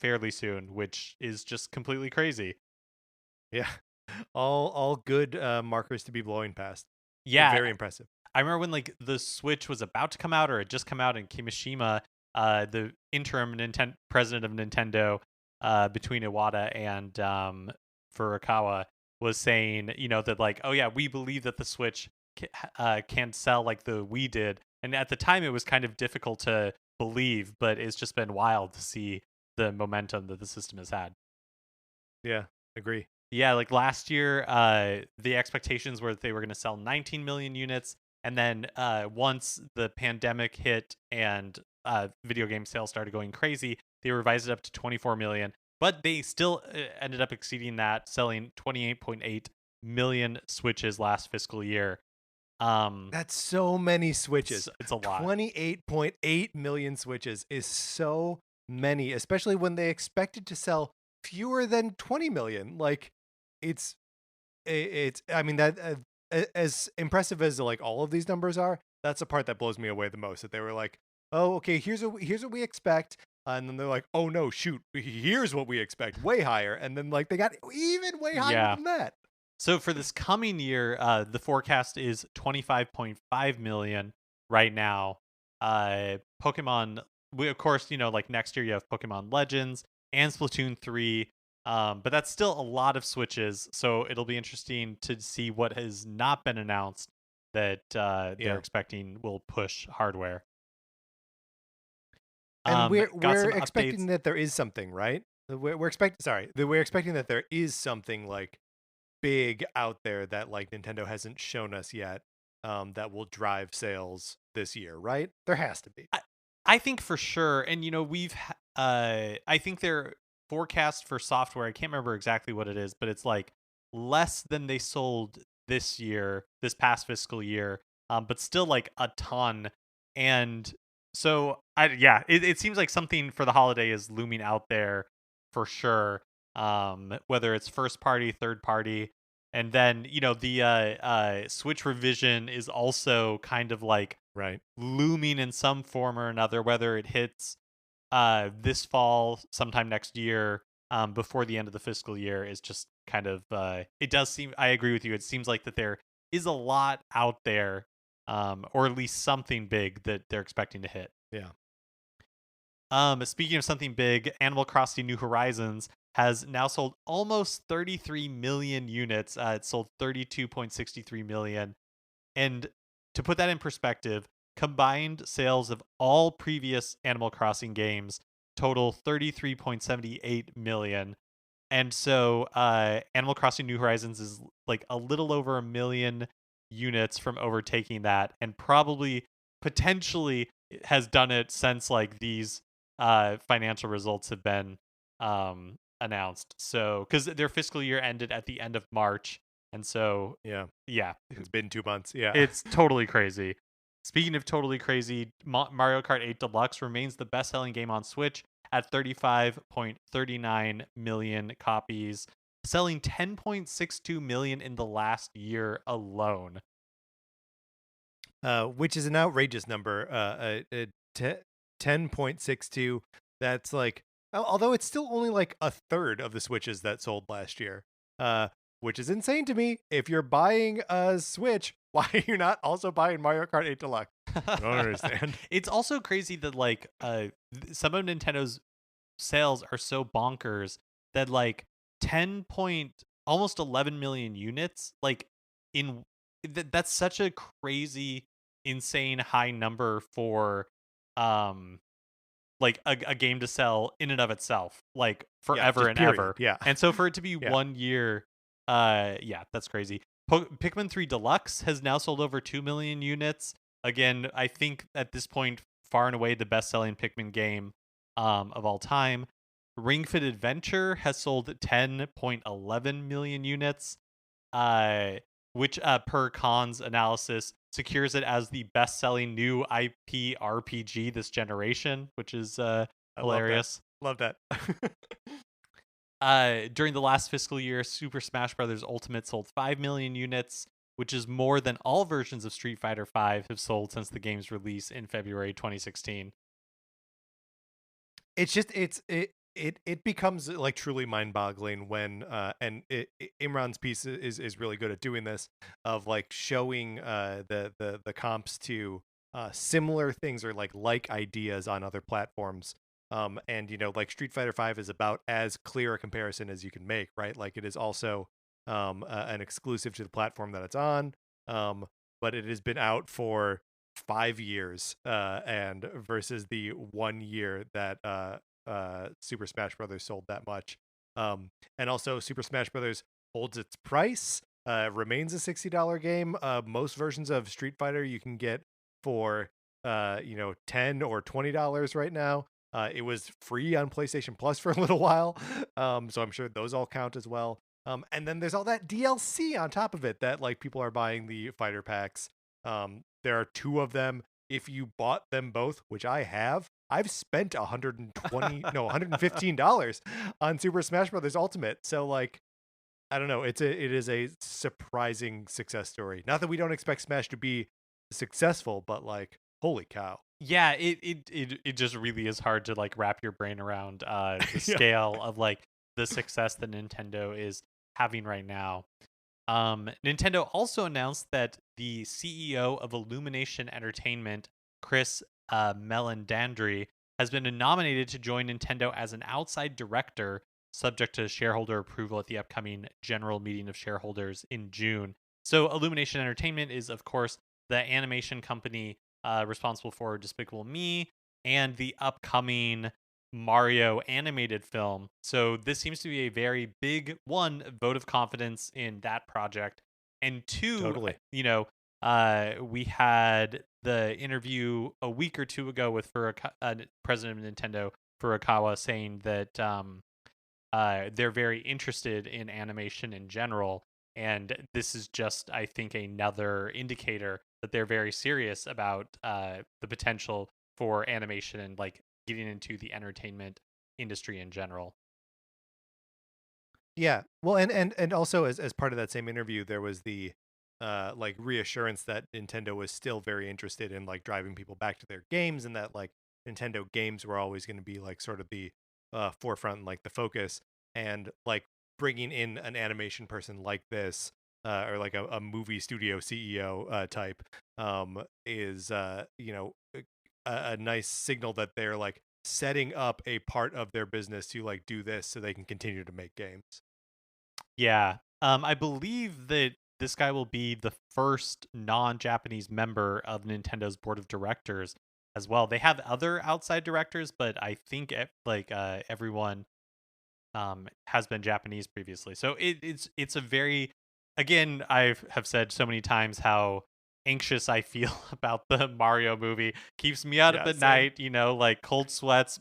fairly soon, which is just completely crazy. Yeah. All good markers to be blowing past. Yeah, Very impressive. I remember when like the Switch was about to come out or had just come out, and Kimishima, the interim president of Nintendo, between Iwata and Furukawa, was saying, that like, oh yeah, we believe that the Switch can sell like the Wii did, and at the time it was kind of difficult to believe, but it's just been wild to see the momentum that the system has had. Yeah. Agree. Yeah, like last year, the expectations were that they were going to sell 19 million units, and then once the pandemic hit and video game sales started going crazy, they revised it up to 24 million. But they still ended up exceeding that, selling 28.8 million Switches last fiscal year. That's so many switches. It's a lot. 28.8 million switches is so many, especially when they expected to sell fewer than 20 million. Like it's it's I mean that as impressive as like all of these numbers are, that's the part that blows me away the most, that they were like, "Oh, okay, here's what we expect." And then they're like, "Oh no, shoot. Here's what we expect. Way higher." And then like they got even way higher Yeah. than that. So for this coming year, the forecast is 25.5 million right now. Pokemon, we of course, like next year you have Pokemon Legends and Splatoon 3. But that's still a lot of Switches, so it'll be interesting to see what has not been announced that they're Yeah. expecting will push hardware. And we're Got we're some updates. expecting that there is something, right? We're expecting that there is something like big out there that like Nintendo hasn't shown us yet, that will drive sales this year, right? There has to be. I think for sure, and I think their forecast for software, I can't remember exactly what it is, but it's like less than they sold this year, this past fiscal year, but still like a ton. And so yeah, it seems like something for the holiday is looming out there for sure. Whether it's first party, third party, and then the Switch revision is also kind of like Right. looming in some form or another, whether it hits this fall, sometime next year, before the end of the fiscal year, is just kind of it does seem, I agree with you, it seems like that there is a lot out there, or at least something big that they're expecting to hit. Yeah. Speaking of something big, Animal Crossing New Horizons has now sold almost 33 million units. It sold 32.63 million. And to put that in perspective, combined sales of all previous Animal Crossing games total 33.78 million. And so Animal Crossing New Horizons is like a little over a million units from overtaking that, and probably potentially has done it since like these financial results have been announced. So, because their fiscal year ended at the end of March, and so Yeah. yeah, It's been 2 months. Yeah. it's totally crazy. Speaking of totally crazy, Mario Kart 8 Deluxe remains the best-selling game on Switch at 35.39 million copies, selling 10.62 million in the last year alone. Which is an outrageous number. 10.62. That's like, although it's still only like a third of the Switches that sold last year. Which is insane to me. If you're buying a Switch, why are you not also buying Mario Kart 8 Deluxe? I don't understand. It's also crazy that like some of Nintendo's sales are so bonkers that like 10 point almost 11 million units like in that's such a crazy insane high number for um like a game to sell in and of itself like Yeah, forever just and period. ever. Yeah. And so for it to be Yeah. 1 year, yeah, that's crazy. Pikmin 3 Deluxe has now sold over 2 million units. Again, I think at this point far and away the best-selling Pikmin game of all time. Ring Fit Adventure has sold 10.11 million units, uh, which per Khan's analysis secures it as the best-selling new IP RPG this generation, which is I love that. hilarious. Love that. During the last fiscal year, Super Smash Bros. Ultimate sold 5 million units, which is more than all versions of Street Fighter V have sold since the game's release in February 2016. It's just it becomes like truly mind-boggling when Imran's piece is really good at doing this, of like showing the comps to similar things or like ideas on other platforms. And like Street Fighter V is about as clear a comparison as you can make, right? Like it is also an exclusive to the platform that it's on. But it has been out for 5 years, and versus the 1 year that Super Smash Brothers sold that much. And also Super Smash Brothers holds its price, remains a $60 game. Most versions of Street Fighter you can get for $10 or $20 right now. It was free on PlayStation Plus for a little while, so I'm sure those all count as well. And then there's all that DLC on top of it that like people are buying the fighter packs. There are two of them. If you bought them both, which I have, I've spent $115 on Super Smash Brothers Ultimate. So like, I don't know. It is a surprising success story. Not that we don't expect Smash to be successful, but like, holy cow. Yeah, it just really is hard to like wrap your brain around the Yeah. scale of like the success that Nintendo is having right now. Nintendo also announced that the CEO of Illumination Entertainment, Chris Melandandri, has been nominated to join Nintendo as an outside director, subject to shareholder approval at the upcoming general meeting of shareholders in June. So, Illumination Entertainment is, of course, the animation company responsible for Despicable Me and the upcoming Mario animated film. So this seems to be a very big one vote of confidence in that project. And two, Totally. we had the interview a week or two ago with president of Nintendo, Furukawa, saying that they're very interested in animation in general. And this is just, I think, another indicator that they're very serious about the potential for animation and like getting into the entertainment industry in general. Yeah. Well, and also as part of that same interview, there was the like reassurance that Nintendo was still very interested in like driving people back to their games, and that like Nintendo games were always going to be like sort of the forefront and like the focus, and like bringing in an animation person like this, or like a movie studio CEO type, is a nice signal that they're like setting up a part of their business to like do this so they can continue to make games. Yeah. I believe that this guy will be the first non-Japanese member of Nintendo's board of directors as well. They have other outside directors, but I think everyone has been Japanese previously. So it's a very, again, I have said so many times how anxious I feel about the Mario movie. Keeps me out of Yeah, the same. night, like cold sweats,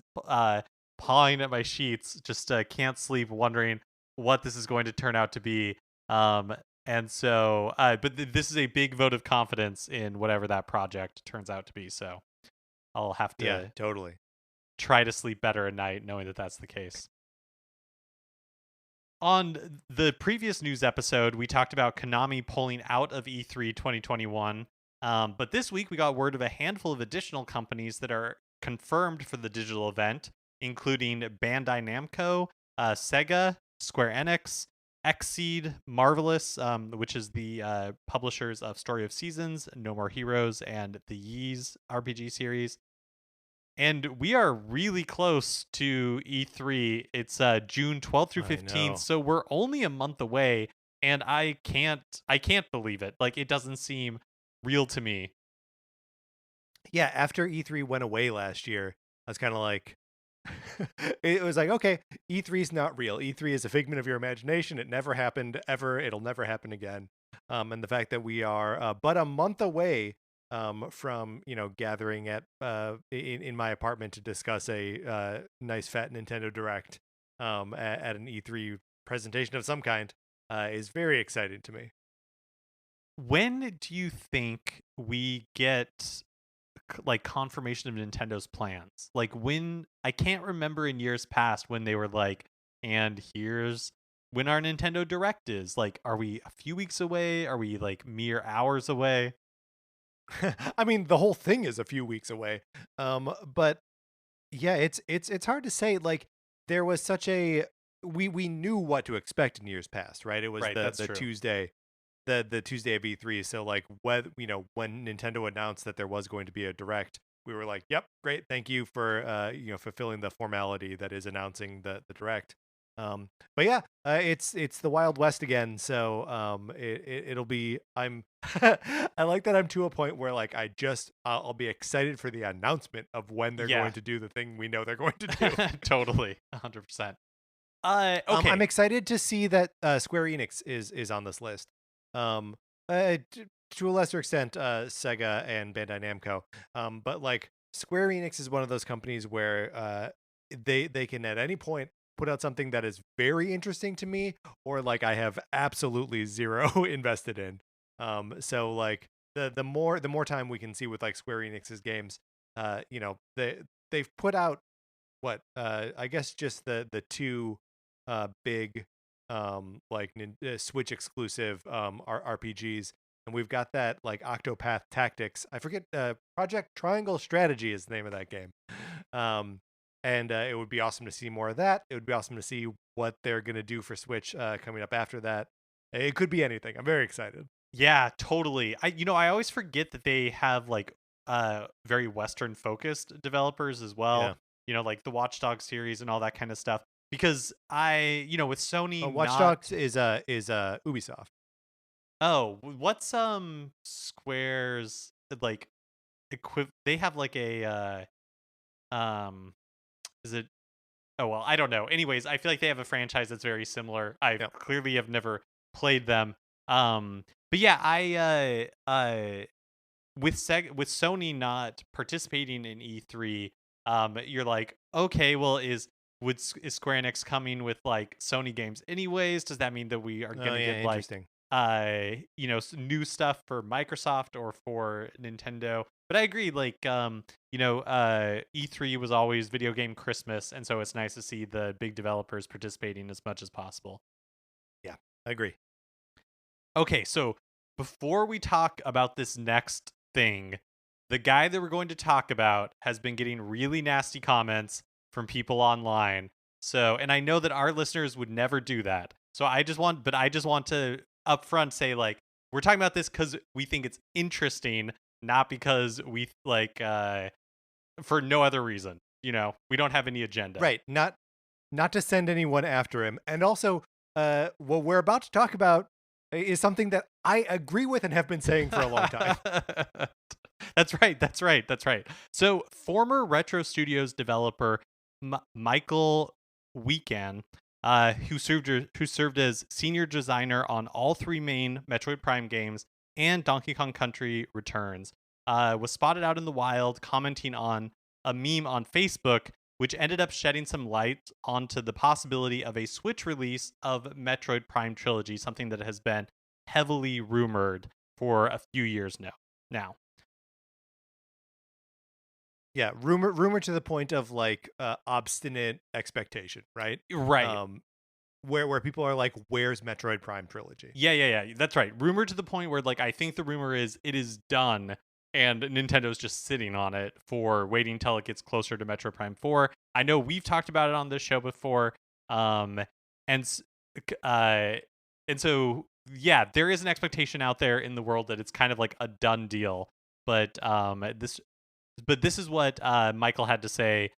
pawing at my sheets, just can't sleep, wondering what this is going to turn out to be. Um, and so, but this is a big vote of confidence in whatever that project turns out to be. So I'll have Yeah, to totally. try to sleep better at night, knowing that that's the case. On the previous news episode, we talked about Konami pulling out of E3 2021. But this week, we got word of a handful of additional companies that are confirmed for the digital event, including Bandai Namco, Sega, Square Enix, Xseed, Marvelous, which is the publishers of Story of Seasons, No More Heroes, and the Ys RPG series. And we are really close to E3. It's June 12th through I 15th, know. so we're only a month away, and I can't believe it. Like, it doesn't seem real to me. Yeah, after E3 went away last year, I was kind of like, it was like, okay, E3 is not real. E3 is a figment of your imagination. It never happened ever. It'll never happen again. And the fact that we are but a month away from gathering at in my apartment to discuss a nice fat Nintendo Direct at an E3 presentation of some kind is very exciting to me. When do you think we get like confirmation of Nintendo's plans? Like, when I can't remember in years past when they were like, and here's when our Nintendo Direct is. Like, are we a few weeks away? Are we like mere hours away? I mean, the whole thing is a few weeks away. But yeah, it's hard to say. Like there was such a we knew what to expect in years past, right? It was Right, that's the true. Tuesday, the Tuesday of E3. So like when Nintendo announced that there was going to be a direct, we were like, "Yep, great, thank you for fulfilling the formality that is announcing the direct." But yeah, it's the Wild West again. So it'll be I like that I'm to a point where like I'll be excited for the announcement of when they're Yeah. going to do the thing we know they're going to do. Totally, 100%. I'm Okay. excited to see that Square Enix is on this list. Um, to a lesser extent, Sega and Bandai Namco. But like Square Enix is one of those companies where they can at any point put out something that is very interesting to me, or like I have absolutely zero invested in. So like the more time we can see with like Square Enix's games, they've put out what I guess just the two big Switch exclusive RPGs, and we've got that like Octopath Tactics. I forget Project Triangle Strategy is the name of that game. Um and it would be awesome to see more of that. It would be awesome to see what they're going to do for Switch coming up after that. It could be anything. I'm very excited. Yeah, totally. I always forget that they have like very Western focused developers as well. Yeah. Like the Watch Dogs series and all that kind of stuff. Because with Sony Watch not Dogs is Ubisoft. what's Square's like they have like a is it oh well, I don't know. Anyways, I feel like they have a franchise that's very similar. I Yeah. clearly have never played them. But yeah, I with Sony not participating in E3, you're like, okay, well, is Square Enix coming with like Sony games anyways? Does that mean that we are Oh gonna yeah, get like interesting. new stuff for Microsoft or for Nintendo? But I agree, like E3 was always video game Christmas, and so it's nice to see the big developers participating as much as possible. Yeah, I agree. Okay, so before we talk about this next thing, the guy that we're going to talk about has been getting really nasty comments from people online. So, and I know that our listeners would never do that. So I just want to upfront say, like, we're talking about this because we think it's interesting, not because we like for no other reason. We don't have any agenda. Right. Not to send anyone after him. And also, what we're about to talk about is something that I agree with and have been saying for a long time. That's right. That's right. That's right. So, former Retro Studios developer Michael Weekan, who served as senior designer on all three main Metroid Prime games, and Donkey Kong Country Returns, was spotted out in the wild commenting on a meme on Facebook, which ended up shedding some light onto the possibility of a Switch release of Metroid Prime Trilogy, something that has been heavily rumored for a few years now. Yeah, rumor to the point of like obstinate expectation, right? Right. Um, where people are like, "Where's Metroid Prime Trilogy?" Yeah. That's right. Rumor to the point where, like, I think the rumor is it is done, and Nintendo's just sitting on it for waiting till it gets closer to Metroid Prime 4. I know we've talked about it on this show before, and s- c- uh, and so yeah, there is an expectation out there in the world that it's kind of like a done deal. But this is what Michael had to say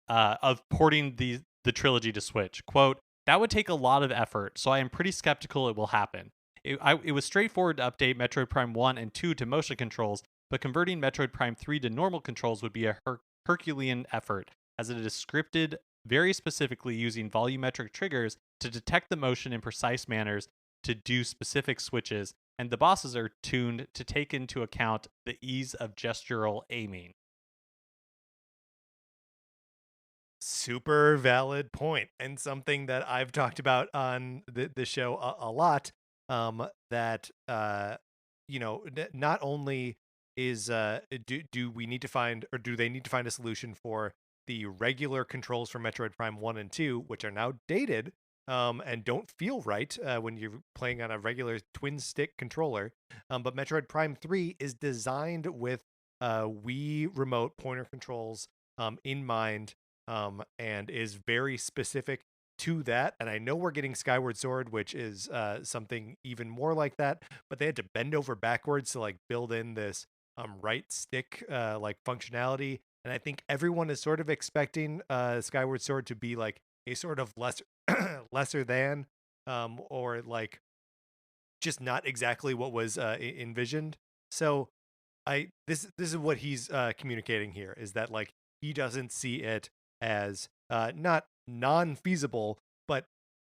of porting the trilogy to Switch. Quote, that would take a lot of effort, so I am pretty skeptical it will happen. It was straightforward to update Metroid Prime 1 and 2 to motion controls, but converting Metroid Prime 3 to normal controls would be a Herculean effort, as it is scripted very specifically using volumetric triggers to detect the motion in precise manners to do specific switches, and the bosses are tuned to take into account the ease of gestural aiming. Super valid point, and something that I've talked about on the show a lot. That not only is do we need to find, or do they need to find a solution for the regular controls for Metroid Prime 1 and 2, which are now dated and don't feel right when you're playing on a regular twin stick controller. But Metroid Prime 3 is designed with Wii remote pointer controls in mind, and is very specific to that. And I know we're getting Skyward Sword, which is something even more like that, but they had to bend over backwards to like build in this right stick like functionality. And I think everyone is sort of expecting Skyward Sword to be like a sort of lesser lesser than, or like just not exactly what was envisioned. So this is what he's communicating here, is that like he doesn't see it as not non-feasible, but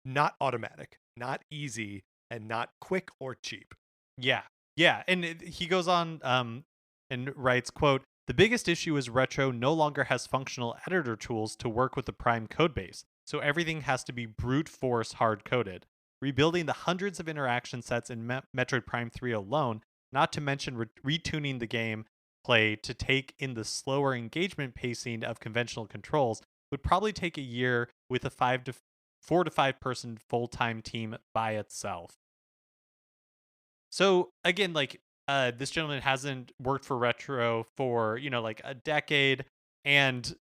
not automatic, not easy, and not quick or cheap. Yeah. Yeah, and he goes on and writes, quote, "The biggest issue is Retro no longer has functional editor tools to work with the Prime codebase, so everything has to be brute force hard coded. Rebuilding the hundreds of interaction sets in Metroid Prime 3 alone, not to mention retuning the game play to take in the slower engagement pacing of conventional controls, would probably take a year with a 4 to 5 person full-time team by itself." So again, like this gentleman hasn't worked for Retro for, like a decade, and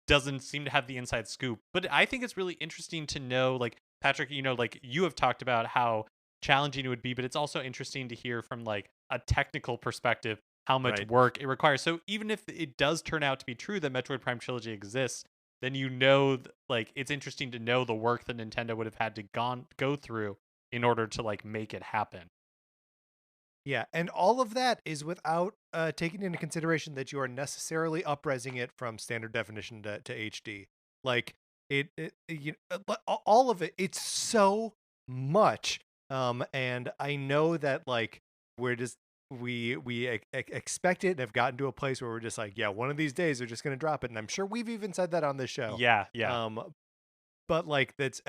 doesn't seem to have the inside scoop. But I think it's really interesting to know, like, Patrick, like you have talked about how challenging it would be, but it's also interesting to hear from like a technical perspective how much Right. work it requires. So even if it does turn out to be true that Metroid Prime Trilogy exists, then like it's interesting to know the work that Nintendo would have had to go through in order to like make it happen. Yeah, and all of that is without taking into consideration that you are necessarily upresing it from standard definition to HD. Like all of it, it's so much. And I know that like we're just expect it and have gotten to a place where we're just like, yeah, one of these days they're just gonna drop it, and I'm sure we've even said that on this show. Yeah. Um, but like it's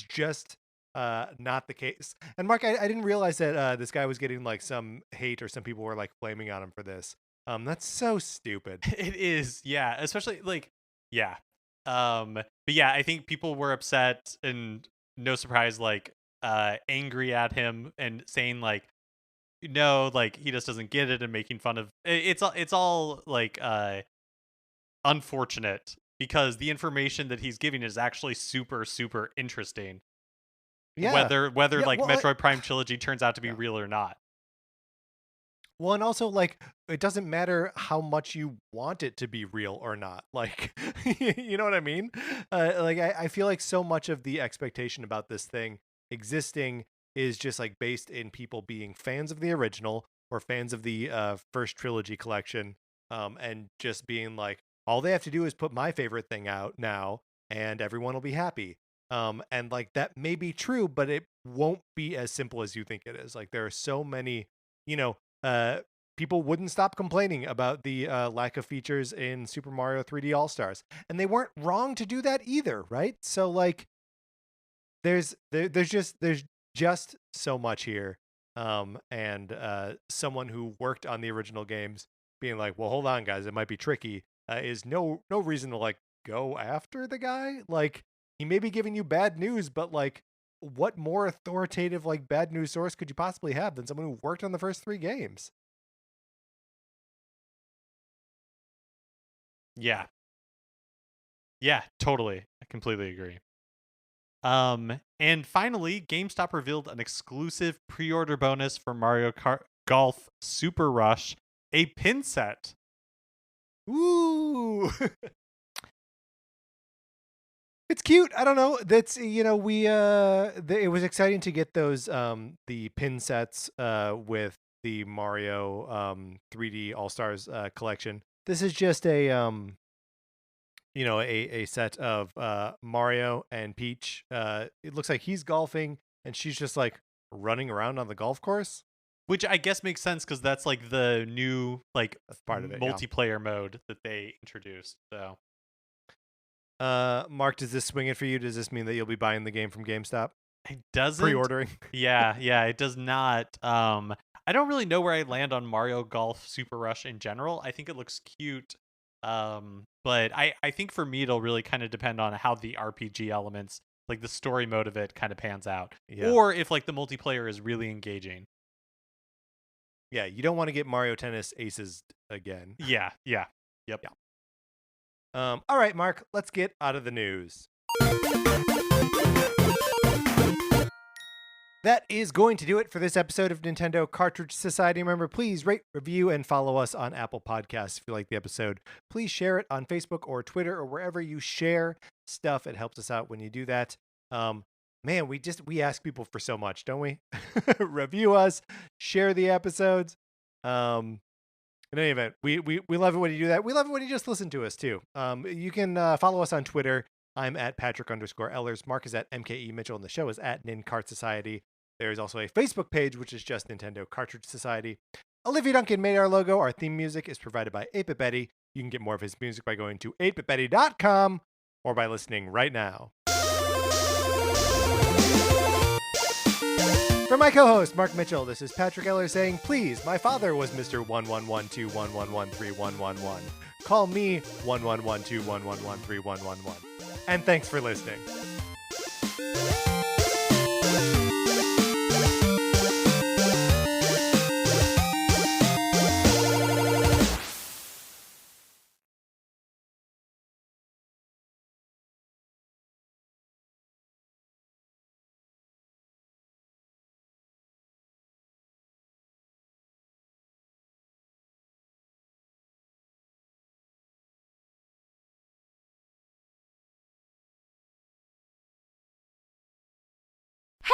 just not the case. And Mark, I didn't realize that this guy was getting like some hate, or some people were like flaming on him for this. That's so stupid. It is, yeah, especially like, yeah. But yeah, I think people were upset, and no surprise, like angry at him and saying like, no, like he just doesn't get it, and making fun of it's all like unfortunate, because the information that he's giving is actually super super interesting, Yeah. whether Yeah, like well, Metroid Prime Trilogy turns out to be yeah. real or not. Well, and also like it doesn't matter how much you want it to be real or not. Like, you know what I mean? Like I feel like so much of the expectation about this thing existing is just like based in people being fans of the original, or fans of the first trilogy collection, and just being like, all they have to do is put my favorite thing out now, and everyone will be happy. And like that may be true, but it won't be as simple as you think it is. Like there are so many people wouldn't stop complaining about the lack of features in Super Mario 3D All-Stars, and they weren't wrong to do that either, right? So like, there's just so much here, and someone who worked on the original games being like, well, hold on, guys, it might be tricky, is no reason to like go after the guy. Like, he may be giving you bad news, but like, what more authoritative like bad news source could you possibly have than someone who worked on the first 3 games? Yeah. Yeah, totally. I completely agree. And finally, GameStop revealed an exclusive pre-order bonus for Mario Kart Golf Super Rush, a pin set. Ooh. It's cute. I don't know. That's, we it was exciting to get those the pin sets with the Mario 3D All-Stars collection. This is just a a set of Mario and Peach. It looks like he's golfing and she's just like running around on the golf course, which I guess makes sense because that's like the new like that's part of it, multiplayer mode that they introduced. So, Mark, does this swing it for you? Does this mean that you'll be buying the game from GameStop? It doesn't. Pre-ordering. Yeah, it does not. I don't really know where I land on Mario Golf Super Rush in general. I think it looks cute. But I think for me, it'll really kind of depend on how the RPG elements, like the story mode of it, kind of pans out. Yeah. Or if like the multiplayer is really engaging. Yeah, you don't want to get Mario Tennis Aces again. Yeah. Yep. Yeah. All right, Mark, let's get out of the news. That is going to do it for this episode of Nintendo Cartridge Society. Remember, please rate, review, and follow us on Apple Podcasts if you like the episode. Please share it on Facebook or Twitter or wherever you share stuff. It helps us out when you do that. Man, we ask people for so much, don't we? Review us, share the episodes. In any event, we love it when you do that. We love it when you just listen to us too. You can follow us on Twitter. I'm at Patrick_Ellers. Mark is at MKE Mitchell, and the show is at NinCart Society. There's also a Facebook page, which is just Nintendo Cartridge Society. Olivia Duncan made our logo. Our theme music is provided by 8-Bit Betty. You can get more of his music by going to 8bitbetty.com or by listening right now. For my co-host, Mark Mitchell, this is Patrick Eller saying, please, my father was Mr. 111211131111. Call me 111211131111. And thanks for listening.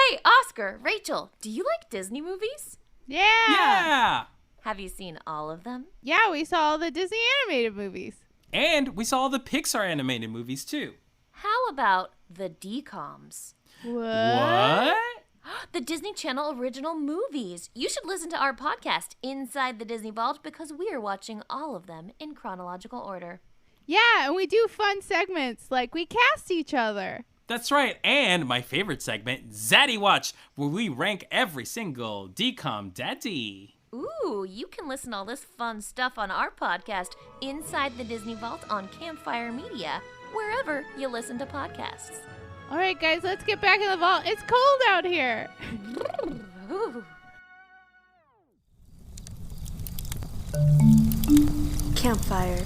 Hey, Oscar, Rachel, do you like Disney movies? Yeah! Have you seen all of them? Yeah, we saw all the Disney animated movies. And we saw all the Pixar animated movies, too. How about the DComs? What? The Disney Channel original movies. You should listen to our podcast, Inside the Disney Vault, because we are watching all of them in chronological order. Yeah, and we do fun segments, like we cast each other. That's right, and my favorite segment, Zaddy Watch, where we rank every single DCOM daddy. Ooh, you can listen to all this fun stuff on our podcast, Inside the Disney Vault on Campfire Media, wherever you listen to podcasts. All right, guys, let's get back in the vault. It's cold out here. Campfire.